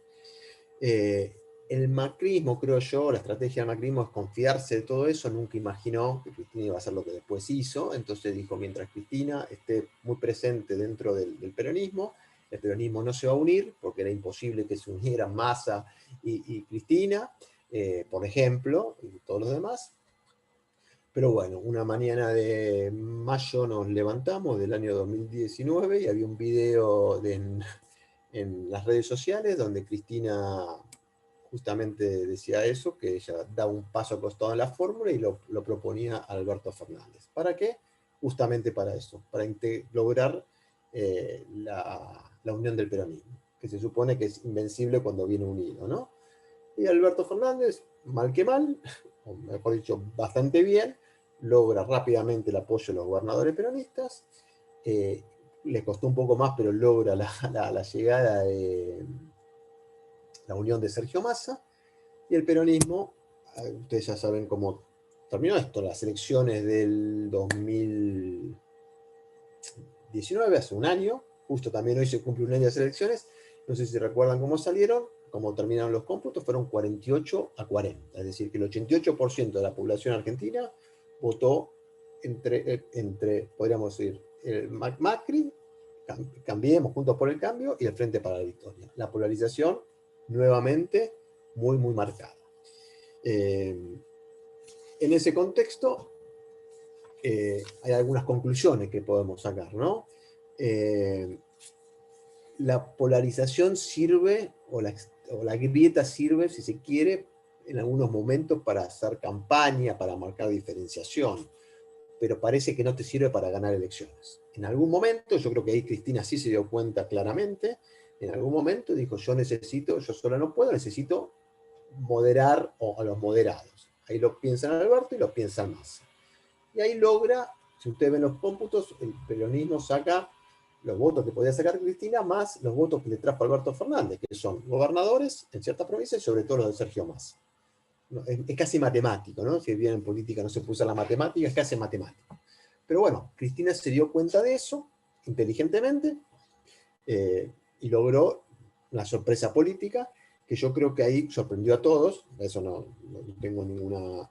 El macrismo, creo yo, la estrategia del macrismo es confiarse de todo eso, nunca imaginó que Cristina iba a hacer lo que después hizo, entonces dijo, mientras Cristina esté muy presente dentro del peronismo, el peronismo no se va a unir, porque era imposible que se unieran Massa y Cristina, por ejemplo, y todos los demás. Pero bueno, una mañana de mayo nos levantamos del año 2019 y había un video en las redes sociales donde Cristina justamente decía eso, que ella daba un paso al costado en la fórmula y lo proponía a Alberto Fernández. ¿Para qué? Justamente para eso, para lograr la unión del peronismo, que se supone que es invencible cuando viene unido, ¿no? Y Alberto Fernández, mal que mal, o mejor dicho, bastante bien, logra rápidamente el apoyo de los gobernadores peronistas. Le costó un poco más, pero logra la llegada de la unión de Sergio Massa, y el peronismo, ustedes ya saben cómo terminó esto, las elecciones del 2019, hace un año, justo también hoy se cumple un año de las elecciones, no sé si recuerdan cómo salieron, cómo terminaron los cómputos, fueron 48-40, es decir, que el 88% de la población argentina votó entre podríamos decir, el Macri, Cambiemos, Juntos por el Cambio, y el Frente para la Victoria. La polarización, nuevamente, muy, muy marcada. En ese contexto, hay algunas conclusiones que podemos sacar, ¿no? La polarización sirve, o la grieta sirve, si se quiere, en algunos momentos para hacer campaña, para marcar diferenciación, pero parece que no te sirve para ganar elecciones. En algún momento, yo creo que ahí Cristina sí se dio cuenta claramente, en algún momento dijo, yo sola no puedo, necesito moderar a los moderados. Ahí lo piensan Alberto y lo piensan Massa. Y ahí logra, si ustedes ven los cómputos, el peronismo saca los votos que podía sacar Cristina más los votos que le trajo Alberto Fernández, que son gobernadores en ciertas provincias y sobre todo los de Sergio Massa. Es casi matemático, ¿no? Si bien en política no se puede usar la matemática, es casi matemático. Pero bueno, Cristina se dio cuenta de eso inteligentemente y logró una sorpresa política que yo creo que ahí sorprendió a todos. Eso no tengo ninguna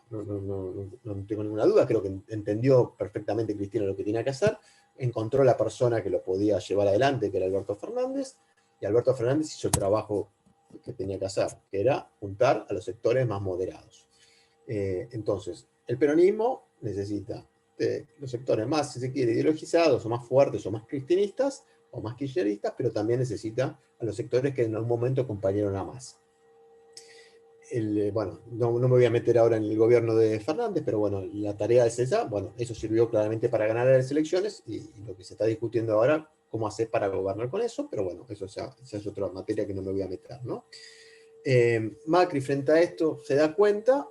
duda. Creo que entendió perfectamente Cristina lo que tenía que hacer. Encontró la persona que lo podía llevar adelante, que era Alberto Fernández, y Alberto Fernández hizo el trabajo que tenía que hacer, que era juntar a los sectores más moderados. Entonces, el peronismo necesita los sectores más, si se quiere, ideologizados, o más fuertes, o más cristinistas, o más kirchneristas, pero también necesita a los sectores que en algún momento acompañaron a Massa. Bueno, no me voy a meter ahora en el gobierno de Fernández, pero bueno, la tarea es esa. Bueno, eso sirvió claramente para ganar las elecciones, y lo que se está discutiendo ahora, cómo hacer para gobernar con eso, pero bueno, esa es otra materia que no me voy a meter, ¿no? Macri frente a esto se da cuenta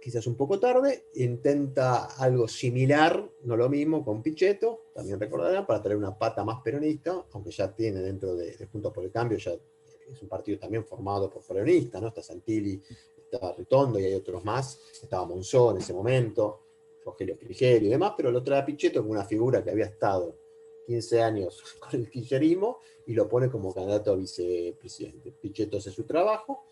quizás un poco tarde, intenta algo similar, no lo mismo, con Pichetto, también recordarán, para traer una pata más peronista, aunque ya tiene dentro de Juntos por el Cambio, ya es un partido también formado por peronistas, ¿no? Está Santilli, está Ritondo y hay otros más, estaba Monzó en ese momento, Rogelio Frigerio y demás, pero lo trae a Pichetto como una figura que había estado 15 años con el kirchnerismo y lo pone como candidato a vicepresidente. Pichetto hace su trabajo,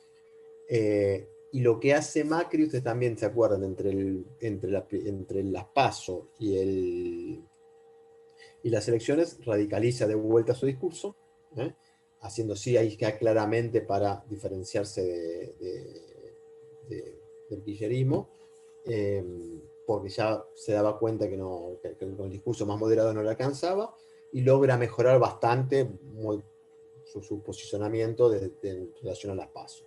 y lo que hace Macri, ustedes también se acuerdan, entre las PASO y las elecciones, radicaliza de vuelta su discurso, haciendo sí ahí claramente para diferenciarse del kirchnerismo, porque ya se daba cuenta que con el discurso más moderado no le alcanzaba, y logra mejorar bastante su posicionamiento en relación a las PASO.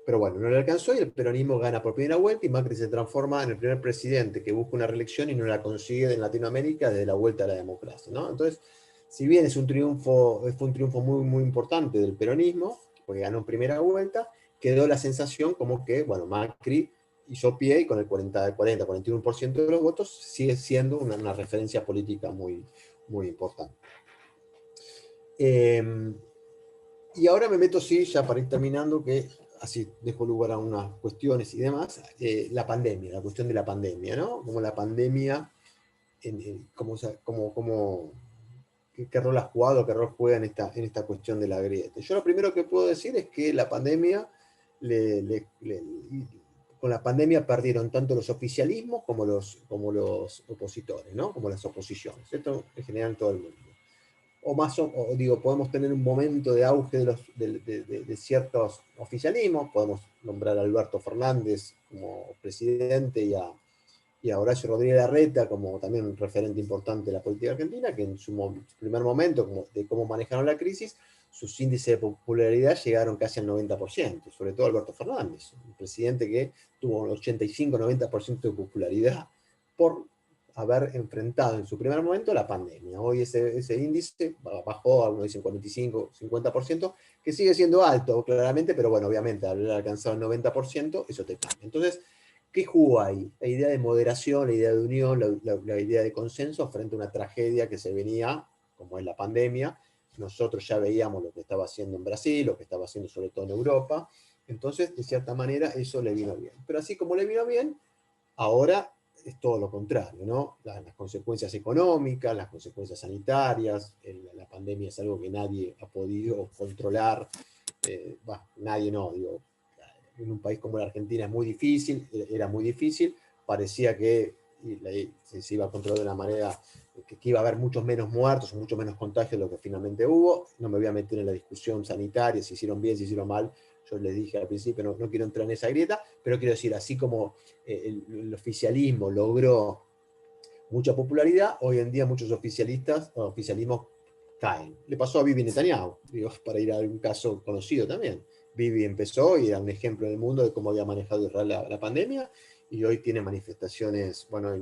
Pero bueno, no le alcanzó y el peronismo gana por primera vuelta y Macri se transforma en el primer presidente que busca una reelección y no la consigue en Latinoamérica desde la vuelta a la democracia, ¿no? Entonces, si bien fue un triunfo muy, muy importante del peronismo, porque ganó en primera vuelta, quedó la sensación como que, bueno, Macri hizo pie y con el 41% de los votos sigue siendo una referencia política muy, muy importante. Y ahora me meto, sí, ya para ir terminando, que así dejo lugar a unas cuestiones y demás, la cuestión de la pandemia, ¿no? Como la pandemia, qué rol ha jugado, qué rol juega en esta cuestión de la grieta. Yo lo primero que puedo decir es que la pandemia, con la pandemia perdieron tanto los oficialismos como los opositores, ¿no? Como las oposiciones. Esto en general en todo el mundo. Podemos tener un momento de auge de ciertos oficialismos, podemos nombrar a Alberto Fernández como presidente y a Horacio Rodríguez Larreta como también un referente importante de la política argentina, que en su primer momento, de cómo manejaron la crisis, sus índices de popularidad llegaron casi al 90%, sobre todo Alberto Fernández, un presidente que tuvo un 85-90% de popularidad por haber enfrentado en su primer momento la pandemia. Hoy ese índice bajó a, uno dicen 45-50%, que sigue siendo alto, claramente, pero bueno, obviamente al haber alcanzado el 90%, eso te cambia. Entonces, ¿qué jugó ahí? La idea de moderación, la idea de unión, la idea de consenso frente a una tragedia que se venía, como es la pandemia. Nosotros ya veíamos lo que estaba haciendo en Brasil, lo que estaba haciendo sobre todo en Europa. Entonces, de cierta manera, eso le vino bien. Pero así como le vino bien, ahora es todo lo contrario, ¿no? Las consecuencias económicas, las consecuencias sanitarias, la pandemia es algo que nadie ha podido controlar, nadie no, digo, en un país como la Argentina es muy difícil, era muy difícil, parecía que se iba a controlar de una manera que iba a haber muchos menos muertos, muchos menos contagios de lo que finalmente hubo. No me voy a meter en la discusión sanitaria, si hicieron bien, si hicieron mal. Yo les dije al principio, no quiero entrar en esa grieta, pero quiero decir, así como el oficialismo logró mucha popularidad, hoy en día muchos oficialismos caen. Le pasó a Bibi Netanyahu, digo, para ir a un caso conocido también. Bibi empezó y era un ejemplo en el mundo de cómo había manejado Israel la pandemia, y hoy tiene manifestaciones, bueno,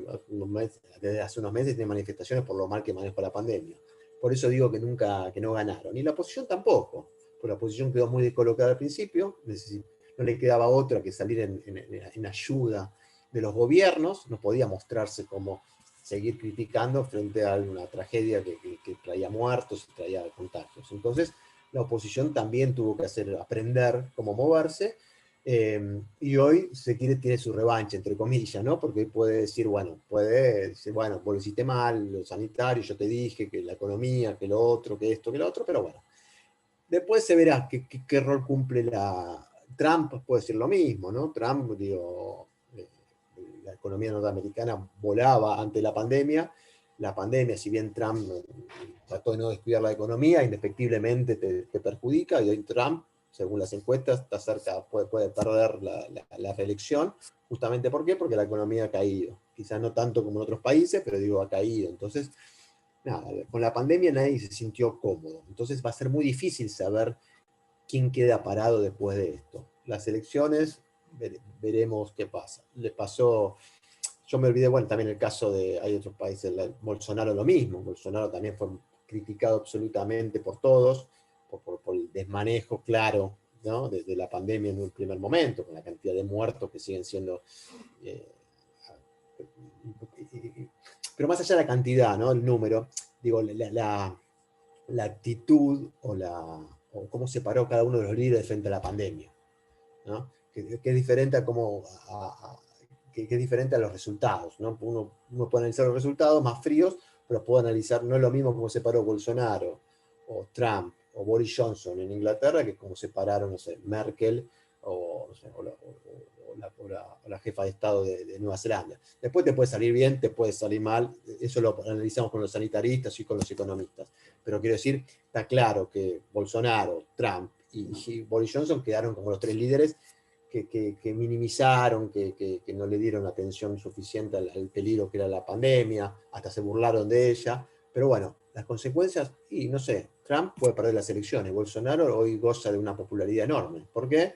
desde hace unos meses tiene manifestaciones por lo mal que manejó la pandemia. Por eso digo que no ganaron. Y la oposición tampoco, porque la oposición quedó muy descolocada al principio, no le quedaba otra que salir en ayuda de los gobiernos, no podía mostrarse como seguir criticando frente a una tragedia que traía muertos y traía contagios. Entonces, la oposición también tuvo que aprender cómo moverse, y hoy tiene su revancha, entre comillas, ¿no? Porque puede decir, bueno, vos lo hiciste mal, lo sanitario, yo te dije que la economía, que lo otro, que esto, que lo otro, pero bueno. Después se verá qué rol cumple Trump, puede decir lo mismo, ¿no? Trump, digo, la economía norteamericana volaba ante la pandemia. La pandemia, si bien Trump trató de no descuidar la economía, indefectiblemente te perjudica, y hoy Trump, según las encuestas, está cerca, puede perder la reelección. Justamente ¿por qué? Porque la economía ha caído. Quizás no tanto como en otros países, pero digo, ha caído. Entonces, nada, con la pandemia nadie se sintió cómodo. Entonces va a ser muy difícil saber quién queda parado después de esto. Las elecciones, veremos qué pasa. Le pasó, yo me olvidé, bueno, también el caso hay otros países, Bolsonaro lo mismo. Bolsonaro también fue criticado absolutamente por todos, por el desmanejo claro ¿no? de la pandemia en un primer momento, con la cantidad de muertos que siguen siendo... pero más allá de la cantidad, ¿no? El número, digo, la actitud o cómo se paró cada uno de los líderes frente a la pandemia, ¿no? Que es diferente a cómo... que es diferente a los resultados, ¿no? Uno puede analizar los resultados más fríos, pero puede analizar, no es lo mismo como se paró Bolsonaro, o Trump, o Boris Johnson en Inglaterra, que como se pararon, no sé, Merkel, o, no sé, o la jefa de Estado de Nueva Zelanda. Después te puede salir bien, te puede salir mal, eso lo analizamos con los sanitaristas y con los economistas. Pero quiero decir, está claro que Bolsonaro, Trump y Boris Johnson quedaron como los tres líderes que minimizaron, que no le dieron atención suficiente al peligro que era la pandemia, hasta se burlaron de ella. Pero bueno, las consecuencias, y no sé, Trump puede perder las elecciones, Bolsonaro hoy goza de una popularidad enorme. ¿Por qué?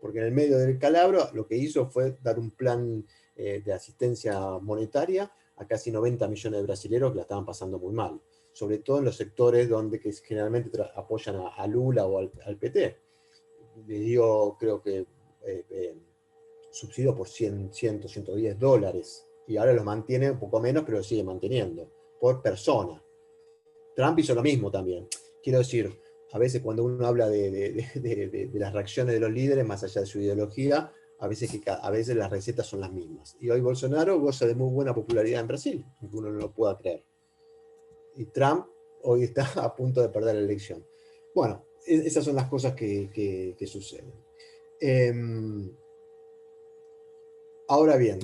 Porque en el medio del calabro lo que hizo fue dar un plan de asistencia monetaria a casi 90 millones de brasileños que la estaban pasando muy mal, sobre todo en los sectores donde que generalmente apoyan a Lula o al PT. Le dio, creo que, subsidio por 100, 110 dólares, y ahora lo mantiene un poco menos, pero lo sigue manteniendo, por persona. Trump hizo lo mismo también. Quiero decir, a veces cuando uno habla de las reacciones de los líderes, más allá de su ideología, a veces las recetas son las mismas. Y hoy Bolsonaro goza de muy buena popularidad en Brasil, aunque uno no lo pueda creer. Y Trump hoy está a punto de perder la elección. Bueno, esas son las cosas que suceden. Ahora bien,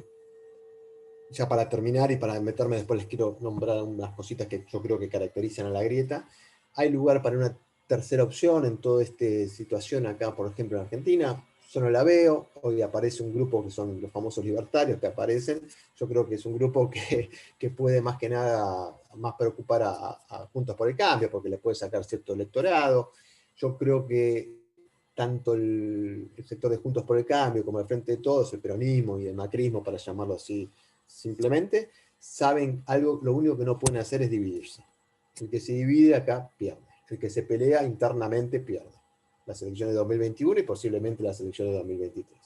ya para terminar y para meterme después les quiero nombrar unas cositas que yo creo que caracterizan a la grieta. Hay lugar para una tercera opción en toda esta situación acá, por ejemplo, en Argentina. Yo no la veo. Hoy aparece un grupo que son los famosos libertarios que aparecen. Yo creo que es un grupo que puede más que nada más preocupar a Juntos por el Cambio, porque le puede sacar cierto electorado. Yo creo que tanto el sector de Juntos por el Cambio como el Frente de Todos, el peronismo y el macrismo, para llamarlo así simplemente, saben algo, lo único que no pueden hacer es dividirse. El que se divide acá pierde. El que se pelea internamente pierde. Las elecciones de 2021 y posiblemente las elecciones de 2023.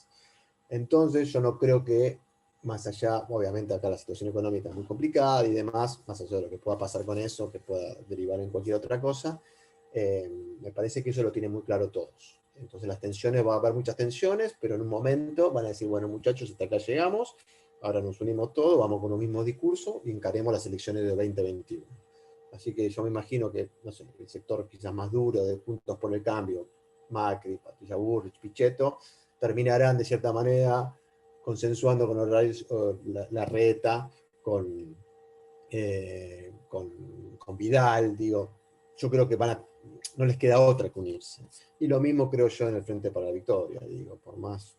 Entonces yo no creo que, más allá, obviamente acá la situación económica es muy complicada y demás, más allá de lo que pueda pasar con eso, que pueda derivar en cualquier otra cosa, me parece que eso lo tienen muy claro todos. Entonces las tensiones, va a haber muchas tensiones, pero en un momento van a decir, bueno muchachos, hasta acá llegamos, ahora nos unimos todos, vamos con los mismos discursos y encaremos las elecciones de 2021. Así que yo me imagino que, no sé, el sector quizás más duro de Juntos por el Cambio, Macri, Patricia Bullrich, Pichetto, terminarán de cierta manera consensuando con la reta, con Vidal, digo, yo creo que no les queda otra que unirse. Y lo mismo creo yo en el Frente para la Victoria, digo, por más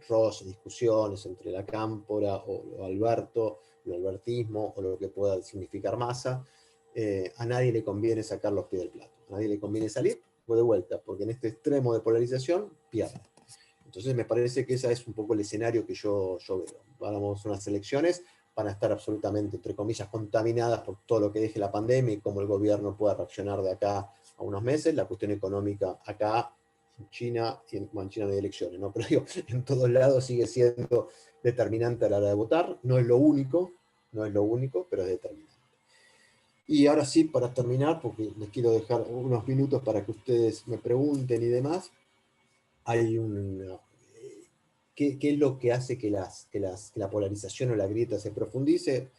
roces, discusiones entre la Cámpora o Alberto, el albertismo o lo que pueda significar Massa, a nadie le conviene sacar los pies del plato, a nadie le conviene salir o de vuelta, porque en este extremo de polarización pierde. Entonces me parece que ese es un poco el escenario que yo veo. Vamos a unas elecciones, van a estar absolutamente, entre comillas, contaminadas por todo lo que deje la pandemia y cómo el gobierno pueda reaccionar de acá a unos meses. La cuestión económica acá, en China, en China no hay elecciones, ¿no? Pero digo, en todos lados sigue siendo determinante a la hora de votar. No es lo único, pero es determinante. Y ahora sí, para terminar, porque les quiero dejar unos minutos para que ustedes me pregunten y demás, hay ¿qué es lo que hace que la polarización o la grieta se profundice?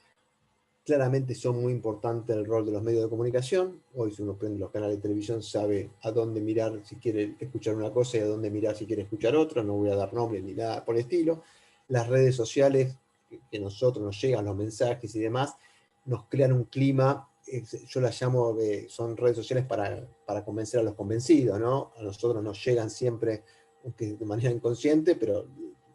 Claramente son muy importantes el rol de los medios de comunicación. Hoy si uno prende los canales de televisión sabe a dónde mirar si quiere escuchar una cosa y a dónde mirar si quiere escuchar otra. No voy a dar nombres ni nada por el estilo. Las redes sociales, que nosotros nos llegan los mensajes y demás, nos crean un clima, yo las llamo, son redes sociales para convencer a los convencidos, ¿no? A nosotros nos llegan siempre, aunque de manera inconsciente, pero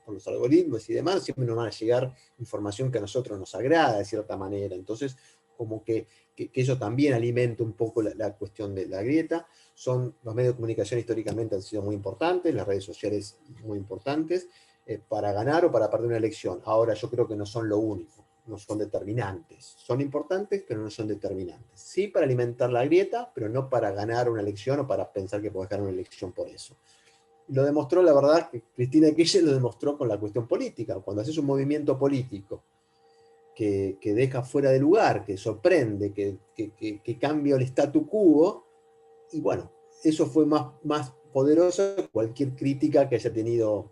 por los algoritmos y demás, siempre nos van a llegar información que a nosotros nos agrada de cierta manera. Entonces, como que eso también alimenta un poco la cuestión de la grieta. Los medios de comunicación históricamente han sido muy importantes, las redes sociales muy importantes, para ganar o para perder una elección. Ahora yo creo que no son lo único, no son determinantes. Son importantes, pero no son determinantes. Sí para alimentar la grieta, pero no para ganar una elección o para pensar que puedes ganar una elección por eso. Y lo demostró, la verdad, que Cristina Kirchner lo demostró con la cuestión política. Cuando haces un movimiento político que deja fuera de lugar, que sorprende, que cambia el statu quo, y bueno, eso fue más poderoso que cualquier crítica que haya tenido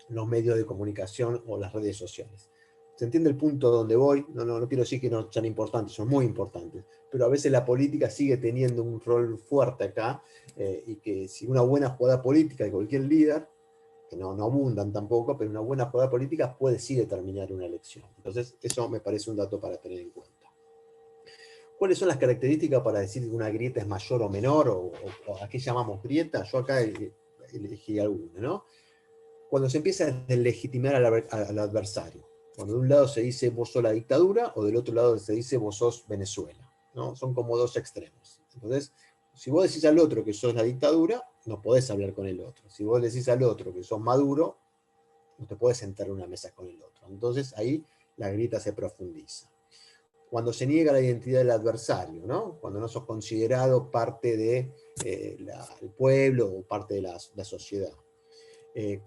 los medios de comunicación o las redes sociales. ¿Se entiende el punto donde voy? No quiero decir que no sean importantes, son muy importantes, pero a veces la política sigue teniendo un rol fuerte acá, y que si una buena jugada política de cualquier líder, que no abundan tampoco, pero una buena jugada política puede sí determinar una elección. Entonces, eso me parece un dato para tener en cuenta. ¿Cuáles son las características para decir que una grieta es mayor o menor, o a qué llamamos grieta? Yo acá elegí alguna, ¿no? Cuando se empieza a deslegitimar al adversario. Cuando de un lado se dice vos sos la dictadura, o del otro lado se dice vos sos Venezuela, ¿no? Son como dos extremos. Entonces, si vos decís al otro que sos la dictadura, no podés hablar con el otro. Si vos decís al otro que sos Maduro, no te podés sentar en una mesa con el otro. Entonces ahí la grieta se profundiza. Cuando se niega la identidad del adversario, ¿no? Cuando no sos considerado parte del pueblo o parte de la sociedad.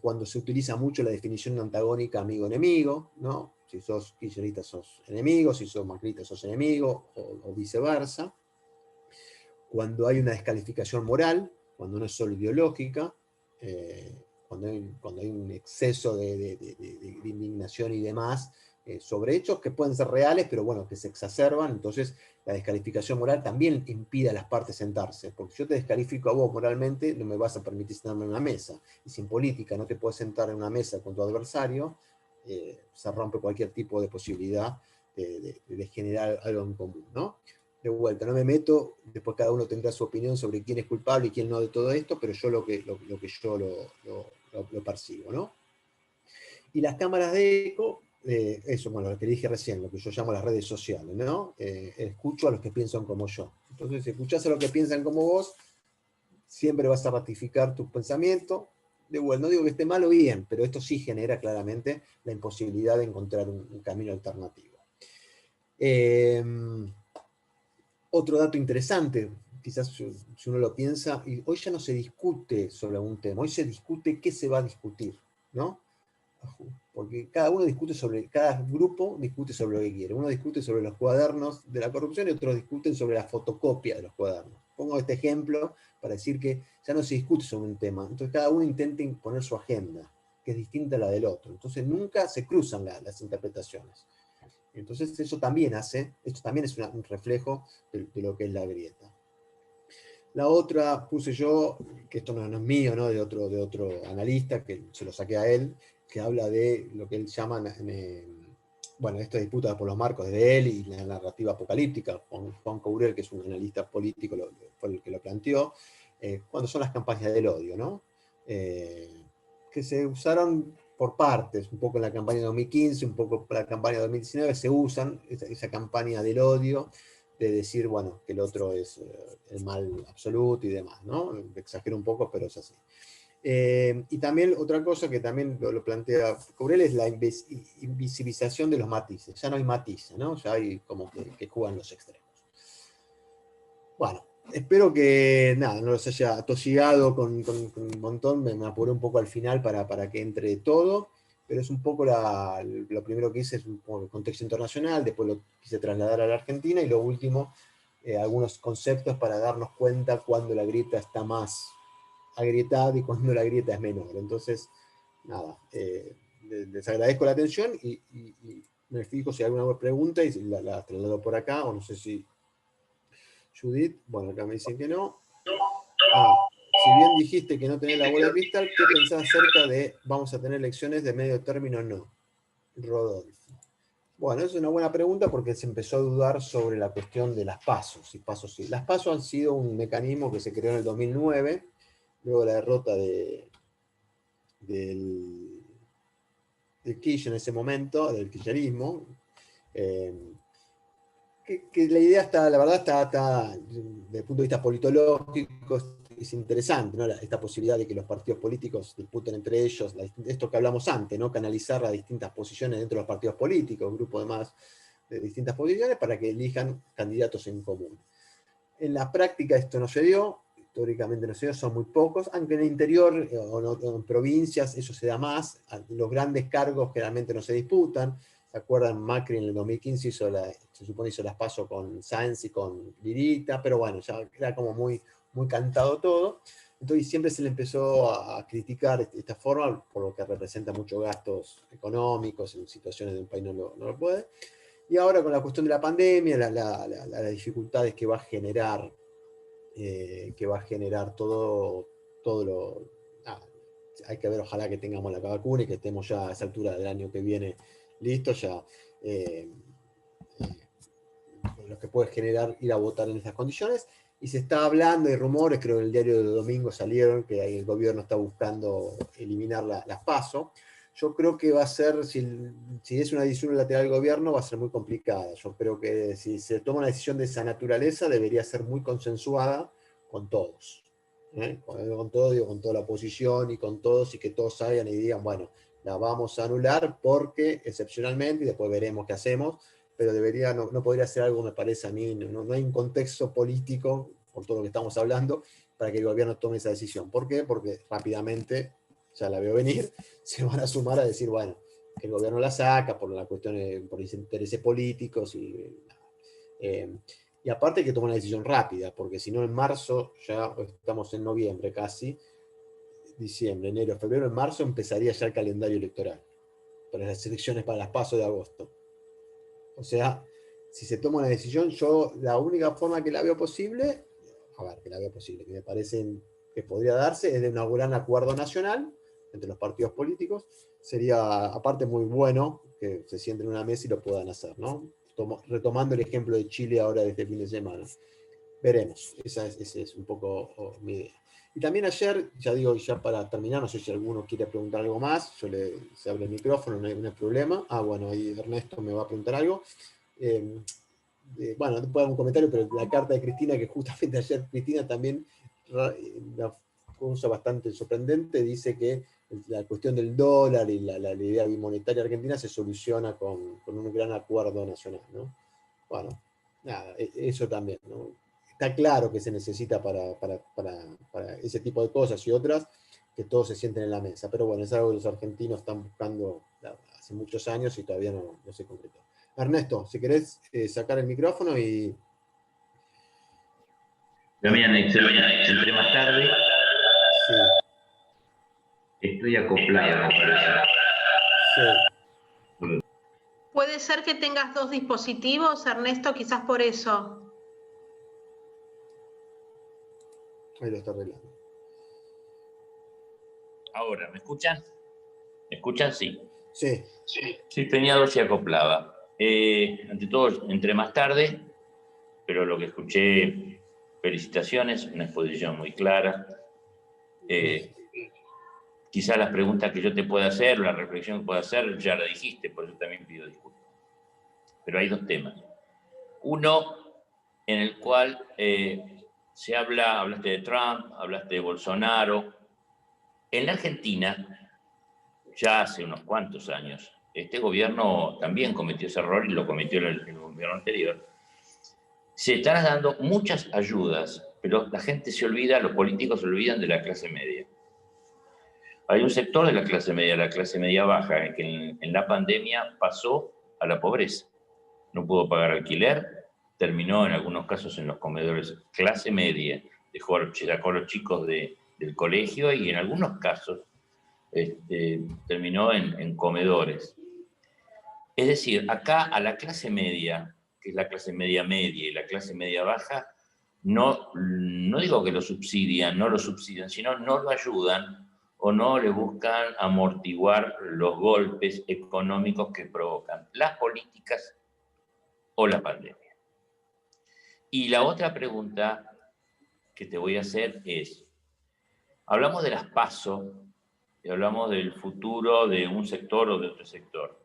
Cuando se utiliza mucho la definición antagónica amigo-enemigo, ¿no? Si sos kirchnerista sos enemigo, si sos macrista sos enemigo, o viceversa. Cuando hay una descalificación moral, cuando no es solo ideológica, cuando hay un exceso de indignación y demás, sobre hechos que pueden ser reales, pero bueno, que se exacerban. Entonces la descalificación moral también impide a las partes sentarse, porque si yo te descalifico a vos moralmente, no me vas a permitir sentarme en una mesa, y si en política no te puedes sentar en una mesa con tu adversario, se rompe cualquier tipo de posibilidad de generar algo en común, ¿no? De vuelta, no me meto, después cada uno tendrá su opinión sobre quién es culpable y quién no de todo esto, pero yo lo que yo lo percibo, ¿no? Y las cámaras de eco, eso, bueno, lo que dije recién, lo que yo llamo las redes sociales, ¿no? Escucho a los que piensan como yo. Entonces, si escuchás a los que piensan como vos, siempre vas a ratificar tu pensamiento. De vuelta, no digo que esté mal o bien, pero esto sí genera claramente la imposibilidad de encontrar un camino alternativo. Otro dato interesante, quizás si uno lo piensa, y hoy ya no se discute sobre algún tema, hoy se discute qué se va a discutir, ¿no? Porque cada grupo discute sobre lo que quiere. Uno discute sobre los cuadernos de la corrupción y otros discuten sobre la fotocopia de los cuadernos. Pongo este ejemplo para decir que ya no se discute sobre un tema. Entonces cada uno intenta imponer su agenda, que es distinta a la del otro. Entonces nunca se cruzan las interpretaciones. Entonces esto también es un reflejo de lo que es la grieta. La otra puse yo, que esto no es mío, ¿no? de otro analista, que se lo saqué a él, que habla de lo que él llama, bueno, esta disputa por los marcos de él y la narrativa apocalíptica. Juan Courel, que es un analista político, fue el que lo planteó, cuando son las campañas del odio, ¿no? Que se usaron por partes, un poco en la campaña de 2015, un poco en la campaña de 2019, se usan esa campaña del odio, de decir, bueno, que el otro es el mal absoluto y demás, ¿no? Exagero un poco, pero es así. Y también otra cosa que también lo plantea Courel es la invisibilización de los matices. Ya no hay matices, ¿no? Ya hay como que juegan los extremos. Bueno, espero que nada, no los haya atosigado con un montón, me apuré un poco al final para que entre todo, pero es un poco lo primero que hice es un poco el contexto internacional, después lo quise trasladar a la Argentina, y lo último, algunos conceptos para darnos cuenta cuando la grieta está más agrietada y cuando la grieta es menor. Entonces, nada, les agradezco la atención y me fijo si hay alguna pregunta y la traslado por acá, o no sé si Judith, bueno, acá me dicen que no. Si bien dijiste que no tenés la bola de cristal, ¿qué pensás acerca de vamos a tener elecciones de medio término o no? Rodolfo. Bueno, es una buena pregunta porque se empezó a dudar sobre la cuestión de las PASO. Sí. Las PASO han sido un mecanismo que se creó en el 2009, luego de la derrota del Kirchner en ese momento, del kirchnerismo. Que la idea está, la verdad, está desde el punto de vista politológico, es interesante, ¿no? Esta posibilidad de que los partidos políticos disputen entre ellos, esto que hablamos antes, ¿no? Canalizar las distintas posiciones dentro de los partidos políticos, grupos de distintas posiciones, para que elijan candidatos en común. En la práctica esto no se dio, históricamente no sé, son muy pocos, aunque en el interior o en provincias eso se da más, los grandes cargos generalmente no se disputan. ¿Se acuerdan? Macri en el 2015 se supone hizo las PASO con Sáenz y con Lirita, pero bueno, ya era como muy, muy cantado todo. Entonces siempre se le empezó a criticar esta forma, por lo que representa muchos gastos económicos en situaciones de un país no lo puede. Y ahora con la cuestión de la pandemia, las dificultades que va a generar todo lo... hay que ver, ojalá que tengamos la vacuna y que estemos ya a esa altura del año que viene listos, ya lo que puede generar ir a votar en estas condiciones. Y se está hablando, hay rumores, creo que en el diario de domingo salieron, que el gobierno está buscando eliminar las PASO. Yo creo que va a ser, si es una decisión unilateral del gobierno, va a ser muy complicada. Yo creo que si se toma una decisión de esa naturaleza, debería ser muy consensuada con todos. Con todos, digo, con toda la oposición y con todos, y que todos salgan y digan, bueno, la vamos a anular porque excepcionalmente, y después veremos qué hacemos, pero no podría ser algo, me parece a mí, no hay un contexto político, por todo lo que estamos hablando, para que el gobierno tome esa decisión. ¿Por qué? Porque rápidamente, ya la veo venir, se van a sumar a decir, bueno, que el gobierno la saca por la cuestión, por los intereses políticos, y aparte hay que tomar una decisión rápida, porque si no en marzo, ya estamos en noviembre casi, diciembre, enero, febrero, en marzo empezaría ya el calendario electoral, para las elecciones para las PASO de agosto. O sea, si se toma una decisión, yo la única forma que la veo posible, que me parece que podría darse, es de un gran acuerdo nacional entre los partidos políticos. Sería, aparte, muy bueno que se sienten en una mesa y lo puedan hacer, ¿no? Retomando el ejemplo de Chile ahora de este fin de semana. Veremos, esa es un poco mi idea. Y también ayer, ya digo, ya para terminar, no sé si alguno quiere preguntar algo más, se abre el micrófono, no hay problema. Bueno, ahí Ernesto me va a preguntar algo. Bueno, después hago un comentario, pero la carta de Cristina, que justamente ayer Cristina también, una cosa bastante sorprendente, dice que la cuestión del dólar y la idea bimonetaria argentina se soluciona con un gran acuerdo nacional, ¿no? Bueno, nada, eso también, ¿no? Está claro que se necesita para ese tipo de cosas y otras, que todos se sienten en la mesa, pero bueno, es algo que los argentinos están buscando hace muchos años y todavía no se concretó. Ernesto, si querés sacar el micrófono y... También entré más tarde. Sí. Estoy acoplado. Sí. Puede ser que tengas dos dispositivos, Ernesto, quizás por eso. Ahí lo está arreglando. Ahora, ¿me escuchan? ¿Me escuchan? Sí. Sí. Sí, tenía dos y acoplaba. Ante todo, entré más tarde, pero lo que escuché, felicitaciones, una exposición muy clara. Quizás las preguntas que yo te pueda hacer, la reflexión que pueda hacer, ya la dijiste, por eso también pido disculpas. Pero hay dos temas. Uno, en el cual hablaste de Trump, hablaste de Bolsonaro. En la Argentina, ya hace unos cuantos años, este gobierno también cometió ese error y lo cometió el gobierno anterior. Se están dando muchas ayudas, pero la gente se olvida, los políticos se olvidan de la clase media. Hay un sector de la clase media baja, que en la pandemia pasó a la pobreza. No pudo pagar alquiler, terminó en algunos casos en los comedores. Clase media, sacó a los chicos del colegio y en algunos casos terminó en comedores. Es decir, acá a la clase media, que es la clase media y la clase media baja, no digo que lo subsidian, sino no lo ayudan o no le buscan amortiguar los golpes económicos que provocan las políticas o la pandemia. Y la otra pregunta que te voy a hacer es, hablamos de las PASO y hablamos del futuro de un sector o de otro sector.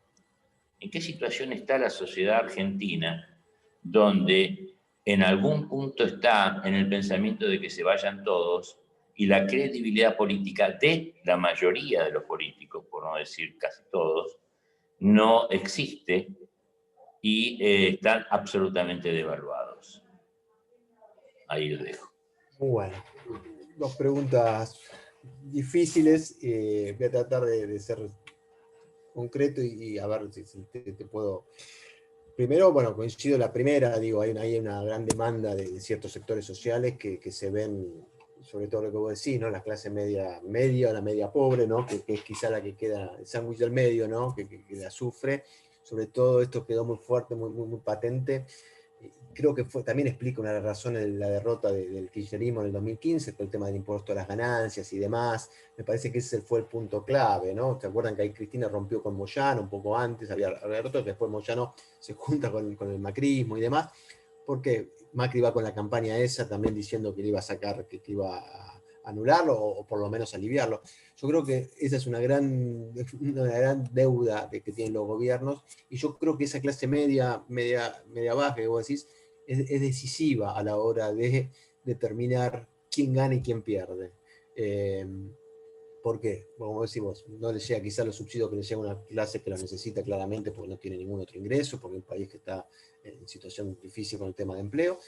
¿En qué situación está la sociedad argentina donde en algún punto está en el pensamiento de que se vayan todos y la credibilidad política de la mayoría de los políticos, por no decir casi todos, no existe y están absolutamente devaluados? Ahí lo dejo. Bueno, dos preguntas difíciles. Voy a tratar de ser concreto y a ver si te puedo... Primero, bueno, coincido en la primera, digo, hay una gran demanda de ciertos sectores sociales que se ven, sobre todo lo que vos decís, ¿no? La clase media, la media pobre, ¿no? Que es quizá la que queda, el sándwich del medio, ¿no? Que la sufre. Sobre todo esto quedó muy fuerte, muy patente. Creo que también explica una razón en la derrota del kirchnerismo en el 2015, por el tema del impuesto a las ganancias y demás. Me parece que ese fue el punto clave, ¿no? ¿Se acuerdan que ahí Cristina rompió con Moyano un poco antes, había roto, que después Moyano se junta con el macrismo y demás? Porque Macri va con la campaña esa también diciendo que le iba a sacar, que iba a anularlo o por lo menos aliviarlo. Yo creo que esa es una gran deuda que tienen los gobiernos, y yo creo que esa clase media baja que vos decís es decisiva a la hora de determinar quién gana y quién pierde. ¿Por qué? Como decimos, no le llega quizá los subsidios que le llega a una clase que lo necesita claramente porque no tiene ningún otro ingreso, porque es un país que está en situación difícil con el tema de empleo.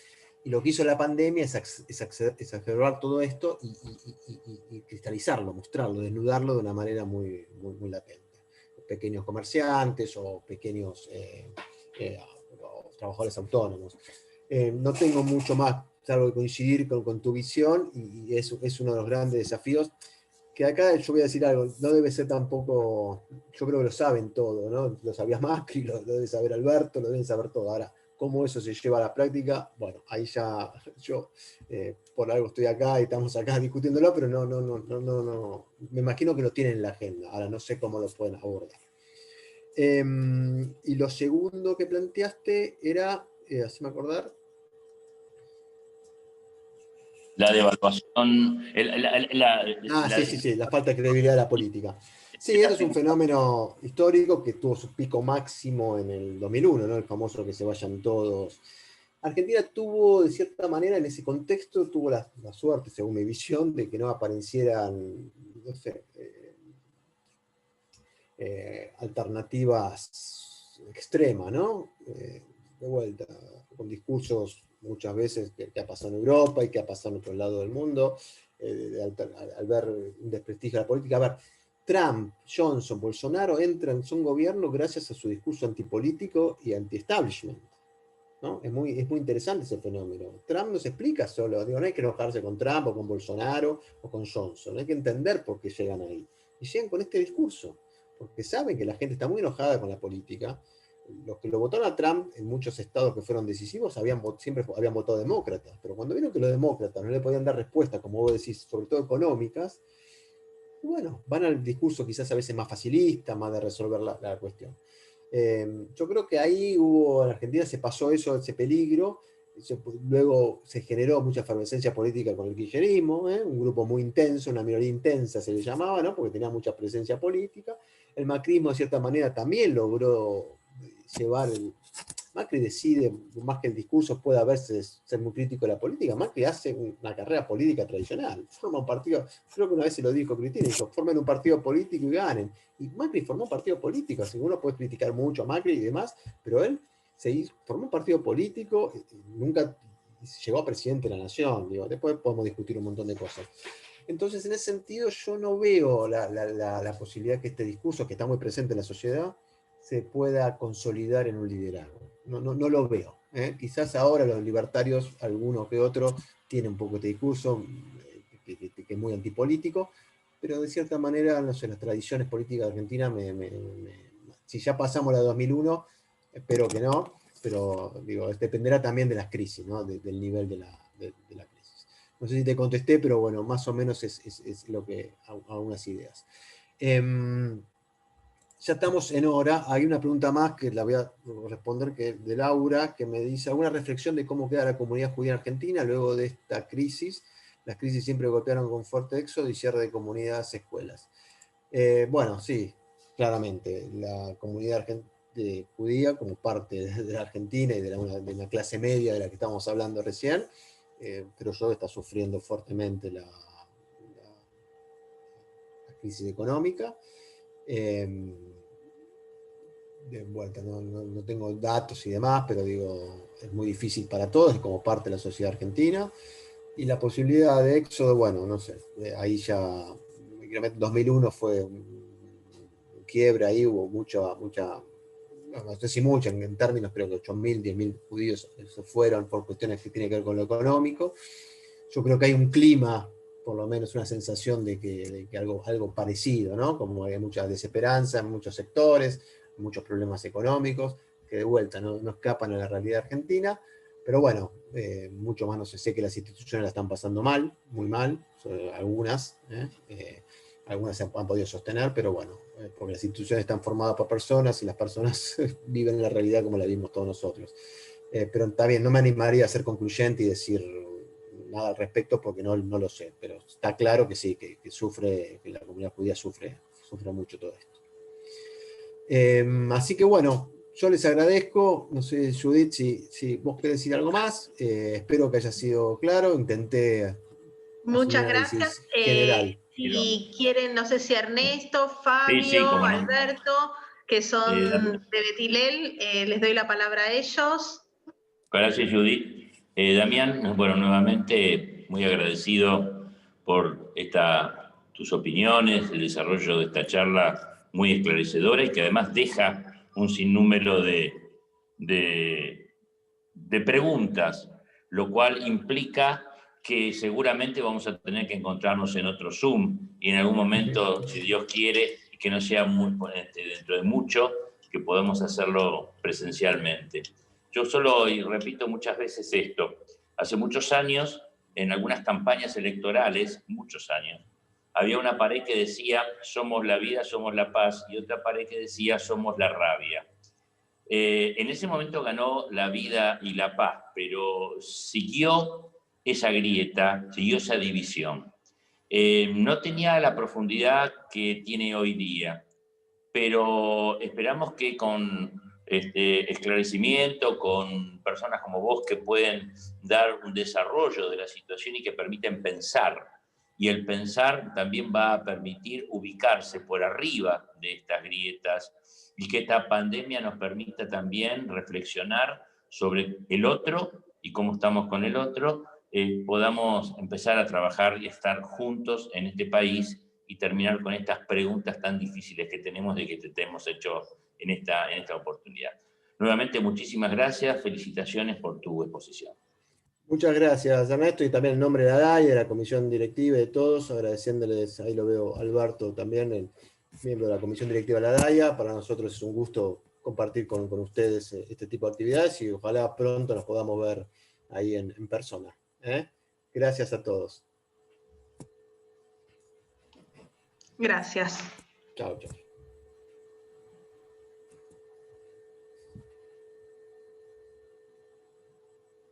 Y lo que hizo la pandemia es exacerbar todo esto y cristalizarlo, mostrarlo, desnudarlo de una manera muy latente. Pequeños comerciantes o pequeños o trabajadores autónomos. No tengo mucho más, salvo coincidir con tu visión, y es uno de los grandes desafíos que acá yo voy a decir algo, no debe ser tampoco, yo creo que lo saben todo, ¿no? Lo sabía Macri, lo debe saber Alberto, lo deben saber todo. Ahora, cómo eso se lleva a la práctica, bueno, ahí ya yo por algo estoy acá y estamos acá discutiéndolo, pero no, me imagino que lo tienen en la agenda, ahora no sé cómo lo pueden abordar. Y lo segundo que planteaste era, haceme acordar. La devaluación, Sí, la falta de credibilidad de la política. Sí, esto es un fenómeno histórico que tuvo su pico máximo en el 2001, ¿no? El famoso que se vayan todos. Argentina tuvo, de cierta manera, en ese contexto, tuvo la suerte, según mi visión, de que no aparecieran, no sé, alternativas extremas, ¿no? De vuelta, con discursos muchas veces que ha pasado en Europa y que ha pasado en otro lado del mundo, al ver un desprestigio de la política. A ver, Trump, Johnson, Bolsonaro entran, son gobierno gracias a su discurso antipolítico y anti-establishment, ¿no? Es muy interesante ese fenómeno. Trump no se explica solo, digo, no hay que enojarse con Trump o con Bolsonaro o con Johnson, hay que entender por qué llegan ahí. Y llegan con este discurso, porque saben que la gente está muy enojada con la política. Los que lo votaron a Trump en muchos estados que fueron decisivos siempre habían votado demócratas, pero cuando vieron que los demócratas no le podían dar respuesta, como vos decís, sobre todo económicas, bueno, van al discurso quizás a veces más facilista, más de resolver la cuestión. Yo creo que ahí en Argentina se pasó ese peligro, luego se generó mucha efervescencia política con el kirchnerismo, un grupo muy intenso, una minoría intensa se le llamaba, ¿no? Porque tenía mucha presencia política. El macrismo de cierta manera también logró llevar Macri decide, más que el discurso pueda verse ser muy crítico de la política, Macri hace una carrera política tradicional, forma un partido, creo que una vez se lo dijo Cristina, dijo, formen un partido político y ganen. Y Macri formó un partido político, así que uno puede criticar mucho a Macri y demás, pero él formó un partido político, nunca llegó a presidente de la nación, digo, después podemos discutir un montón de cosas. Entonces, en ese sentido, yo no veo la posibilidad que este discurso, que está muy presente en la sociedad, se pueda consolidar en un liderazgo. No lo veo. Quizás ahora los libertarios, alguno que otro, tienen un poco este discurso que es muy antipolítico, pero de cierta manera, no sé, las tradiciones políticas de Argentina, si ya pasamos la de 2001, espero que no, pero digo, dependerá también de las crisis, ¿no? Del nivel de la crisis. No sé si te contesté, pero bueno, más o menos es lo que, algunas ideas. Ya estamos en hora. Hay una pregunta más que la voy a responder, que de Laura, que me dice, ¿alguna reflexión de cómo queda la comunidad judía en Argentina luego de esta crisis? Las crisis siempre golpearon con fuerte éxodo y cierre de comunidades, escuelas. Bueno, sí, claramente. La comunidad judía, como parte de la Argentina y de una clase media de la que estamos hablando recién, pero yo está sufriendo fuertemente la crisis económica. De vuelta, no tengo datos y demás, pero digo, es muy difícil para todos, como parte de la sociedad argentina. Y la posibilidad de éxodo, bueno, no sé, ahí ya, 2001 fue un quiebre, ahí hubo mucha, no sé si mucha, en términos creo que 8.000, 10.000 judíos se fueron por cuestiones que tienen que ver con lo económico. Yo creo que hay un clima, por lo menos una sensación de que algo parecido, ¿no? Como hay mucha desesperanza en muchos sectores, muchos problemas económicos, que de vuelta no escapan a la realidad argentina, pero bueno, mucho más no sé que las instituciones la están pasando mal, muy mal, algunas se han podido sostener, pero bueno, porque las instituciones están formadas por personas y las personas viven la realidad como la vimos todos nosotros. Pero está bien, no me animaría a ser concluyente y decir nada al respecto porque no lo sé, pero está claro que sí, que la comunidad judía sufre mucho todo esto. Así que bueno, yo les agradezco, no sé, Judith, si vos querés decir algo más, espero que haya sido claro, intenté Muchas un gracias. análisis general. Si quieren, no sé si Ernesto, Sí, sí, Fabio, cómo no. Alberto, que son de Betilel, les doy la palabra a ellos. Gracias, Judith. Damián, bueno, nuevamente muy agradecido por tus opiniones, el desarrollo de esta charla muy esclarecedora y que además deja un sinnúmero de preguntas, lo cual implica que seguramente vamos a tener que encontrarnos en otro Zoom y en algún momento, si Dios quiere, y que no sea dentro de mucho, que podamos hacerlo presencialmente. Yo solo, y repito muchas veces esto, hace muchos años, en algunas campañas electorales, muchos años, había una pared que decía, somos la vida, somos la paz, y otra pared que decía, somos la rabia. En ese momento ganó la vida y la paz, pero siguió esa grieta, siguió esa división. No tenía la profundidad que tiene hoy día, pero esperamos que con esclarecimiento, con personas como vos que pueden dar un desarrollo de la situación y que permiten pensar, y el pensar también va a permitir ubicarse por arriba de estas grietas y que esta pandemia nos permita también reflexionar sobre el otro y cómo estamos con el otro, podamos empezar a trabajar y estar juntos en este país y terminar con estas preguntas tan difíciles que tenemos de que te hemos hecho en esta oportunidad. Nuevamente, muchísimas gracias, felicitaciones por tu exposición. Muchas gracias, Ernesto, y también en nombre de la DAI, de la comisión directiva y de todos, agradeciéndoles, ahí lo veo Alberto también, el miembro de la comisión directiva de la DAIA. Para nosotros es un gusto compartir con ustedes este tipo de actividades y ojalá pronto nos podamos ver ahí en persona. Gracias a todos. Gracias. Chao, chao.